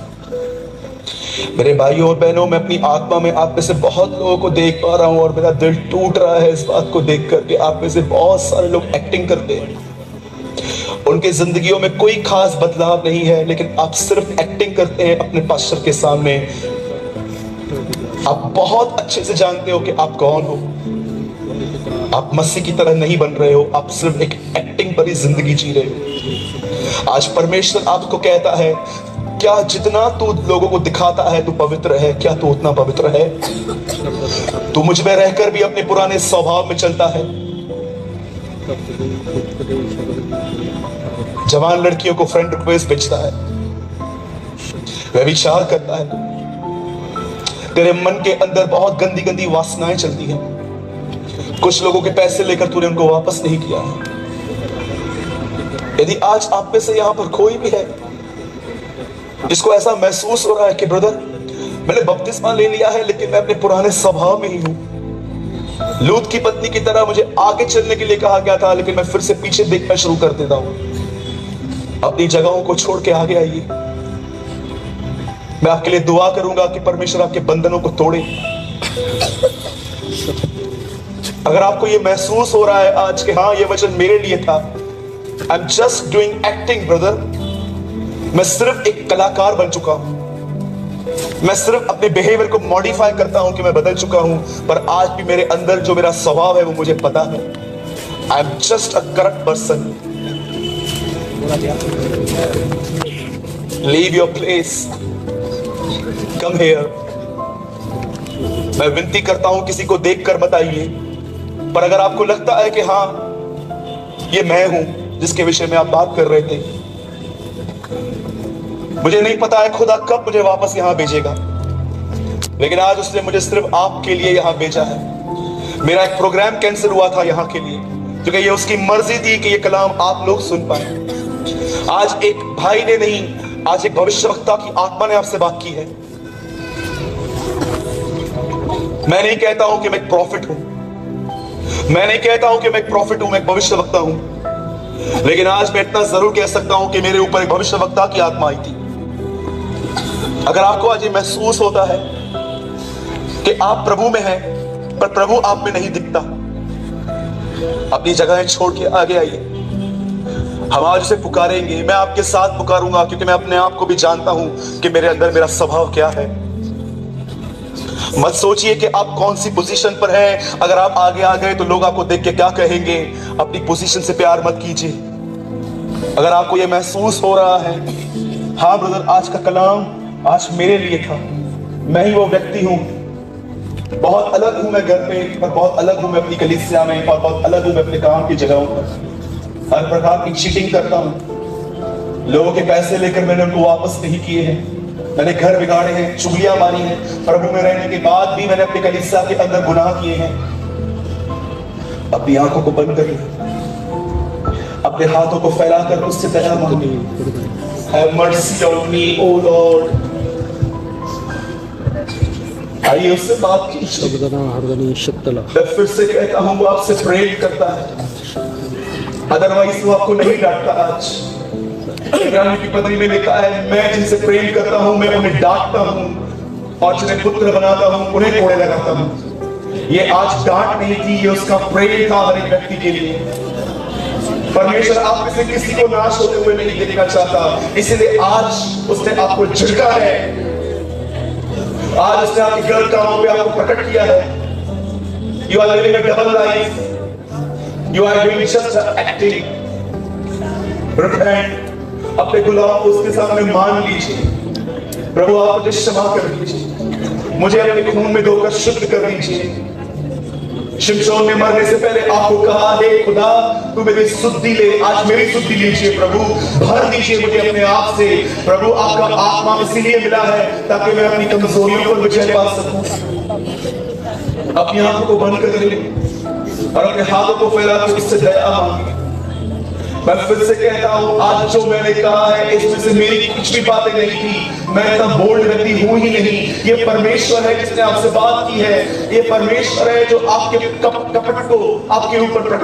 A: मेरे भाइयों और बहनों, मैं अपनी आत्मा में आप में से बहुत लोगों को देख पा रहा हूं, और मेरा दिल टूट रहा है इस बात को देख करके। आप में से बहुत सारे लोग एक्टिंग करते हैं, उनके जिंदगियों में कोई खास बदलाव नहीं है, लेकिन आप सिर्फ एक्टिंग करते हैं अपने पास्टर के सामने। आप बहुत अच्छे से जानते हो कि आप कौन हो। आप मसीह की तरह नहीं बन रहे हो, आप सिर्फ एक एक्टिंग भरी जिंदगी जी रहे हो। आज परमेश्वर आपको कहता है, क्या जितना तू लोगों को दिखाता है तू पवित्र है, क्या तू उतना पवित्र है? तू मुझ में रहकर भी अपने पुराने स्वभाव में चलता है। जवान लड़कियों को फ्रेंड रिक्वेस्ट भेजता है, व्यभिचार करता है। तेरे मन के अंदर बहुत गंदी गंदी वासनाएं चलती हैं। कुछ लोगों के पैसे लेकर तूने उनको वापस नहीं किया है। यदि आज आप में से यहां पर कोई भी है जिसको ऐसा महसूस हो रहा है कि ब्रदर, मैंने बपतिस्मा ले लिया है, लेकिन मैं अपने पुराने स्वभाव में ही हूं। लूत की पत्नी की तरह मुझे आगे चलने के लिए कहा गया था, लेकिन मैं फिर से पीछे देखना शुरू कर देता हूं। अपनी जगहों को छोड़ के आगे आइए। मैं आपके लिए दुआ करूंगा कि परमेश्वर आपके बंधनों को तोड़े। अगर आपको यह महसूस हो रहा है आज कि हाँ, यह वचन मेरे लिए था, I am just doing acting brother, मैं सिर्फ एक कलाकार बन चुका हूं, मैं सिर्फ अपने बिहेवियर को मॉडिफाई करता हूं कि मैं बदल चुका हूं, पर आज भी मेरे अंदर जो मेरा स्वभाव है वो मुझे पता है। I am just a corrupt person. Leave your place, come here. मैं विनती करता हूं, किसी को देखकर मत आइए, पर अगर आपको लगता है कि हाँ, ये मैं हूं जिसके विषय में आप बात कर रहे थे, मुझे नहीं पता है खुदा कब मुझे वापस यहां भेजेगा, लेकिन आज उसने मुझे सिर्फ आपके लिए यहां भेजा है। मेरा एक प्रोग्राम कैंसिल हुआ था यहां के लिए, क्योंकि ये उसकी मर्जी थी कि ये कलाम आप लोग सुन पाए। आज एक भाई ने नहीं, आज एक भविष्यवक्ता की आत्मा ने आपसे बात की है। मैं नहीं कहता हूं कि मैं एक प्रॉफिट हूं, मैं नहीं कहता हूं कि मैं एक प्रॉफिट हूं, मैं एक भविष्यवक्ता हूं, लेकिन आज मैं इतना जरूर कह सकता हूं कि मेरे ऊपर एक भविष्यवक्ता की आत्मा आई थी। अगर आपको आज ये महसूस होता है कि आप प्रभु में हैं, पर प्रभु आप में नहीं दिखता, अपनी जगहें छोड़ के आगे आइए। हम आज उसे पुकारेंगे, मैं आपके साथ पुकारूंगा, क्योंकि मैं अपने आप को भी जानता हूं कि मेरे अंदर मेरा स्वभाव क्या है। मत सोचिए कि आप कौन सी पोजीशन पर हैं। अगर आप आगे आ गए तो लोग आपको देख के क्या कहेंगे। अपनी पोजीशन से प्यार मत कीजिए। अगर आपको यह महसूस हो रहा है, हाँ ब्रदर, आज का कलाम आज मेरे लिए था, मैं ही वो व्यक्ति हूं, बहुत अलग हूं मैं घर में, और बहुत अलग हूं मैं अपनी कलीसिया में, और बहुत अलग हूं मैं अपने काम की जगहों पर। हर प्रकार की चीटिंग करता हूं, लोगों के पैसे लेकर मैंने उनको वापस नहीं किए हैं, मैंने घर बिगाड़े हैं, चुगलियां मारी हैं, प्रभु में रहने के बाद भी मैंने अपनी कलीसिया के अंदर गुनाह किए हैं। अपनी आंखों को बंद करिए, अपने हाथों को फैलाकर उससे दया मांगिए, Have mercy on me, O Lord। आइए उससे बात कीजिए। मैं फिर से कहता हूं, वो आपसे प्रेम करता है, अदरवाइज वो आपको नहीं डांटता। आज इब्रानियों की पत्री में लिखा है, मैं जिनसे प्रेम करता हूं मैं उन्हें डांटता हूं और जिन्हें पुत्र बनाता हूं उन्हें कोड़े लगाता हूं। ये आज डांट नहीं थी, ये उसका प्रेम था हर एक व्यक्ति के लिए। परमेश्वर आप में से किसी को नाश होते हुए नहीं देखना चाहता, इसलिए आज उसने आपको झिड़का है, आज उसने आपके गलत कामों पे आपको प्रकट किया है। You are living a double life, you are doing just acting. Repent, अपने गुलाम को उसके सामने मान लीजिए, प्रभु आप मुझे क्षमा कर दीजिए, मुझे अपने खून में धोकर शुद्ध कर दीजिए। शिमशोन ने मरने से पहले आपको कहा, हे खुदा तू मेरी शुद्धि ले, आज मेरी शुद्धि लीजिए प्रभु, भर दीजिए मुझे अपने आप से। प्रभु आपका आत्मा इसीलिए मिला है ताकि मैं अपनी कमजोरियों पर विजय पा सकूं। अपनी आंखों को बंद कर ले और अपने हाथों को फैला कर इससे दया मांगे। मैं फिर से कहता हूं, आज जो मैंने कहा है इसमें से मेरी कुछ भी बातें नहीं थी, मैं इतना बोल्ड व्यक्ति हूं ही नहीं। ये परमेश्वर है जिसने आपसे बात की है, ये परमेश्वर है जो आपके कपट को आपके ऊपर प्रकट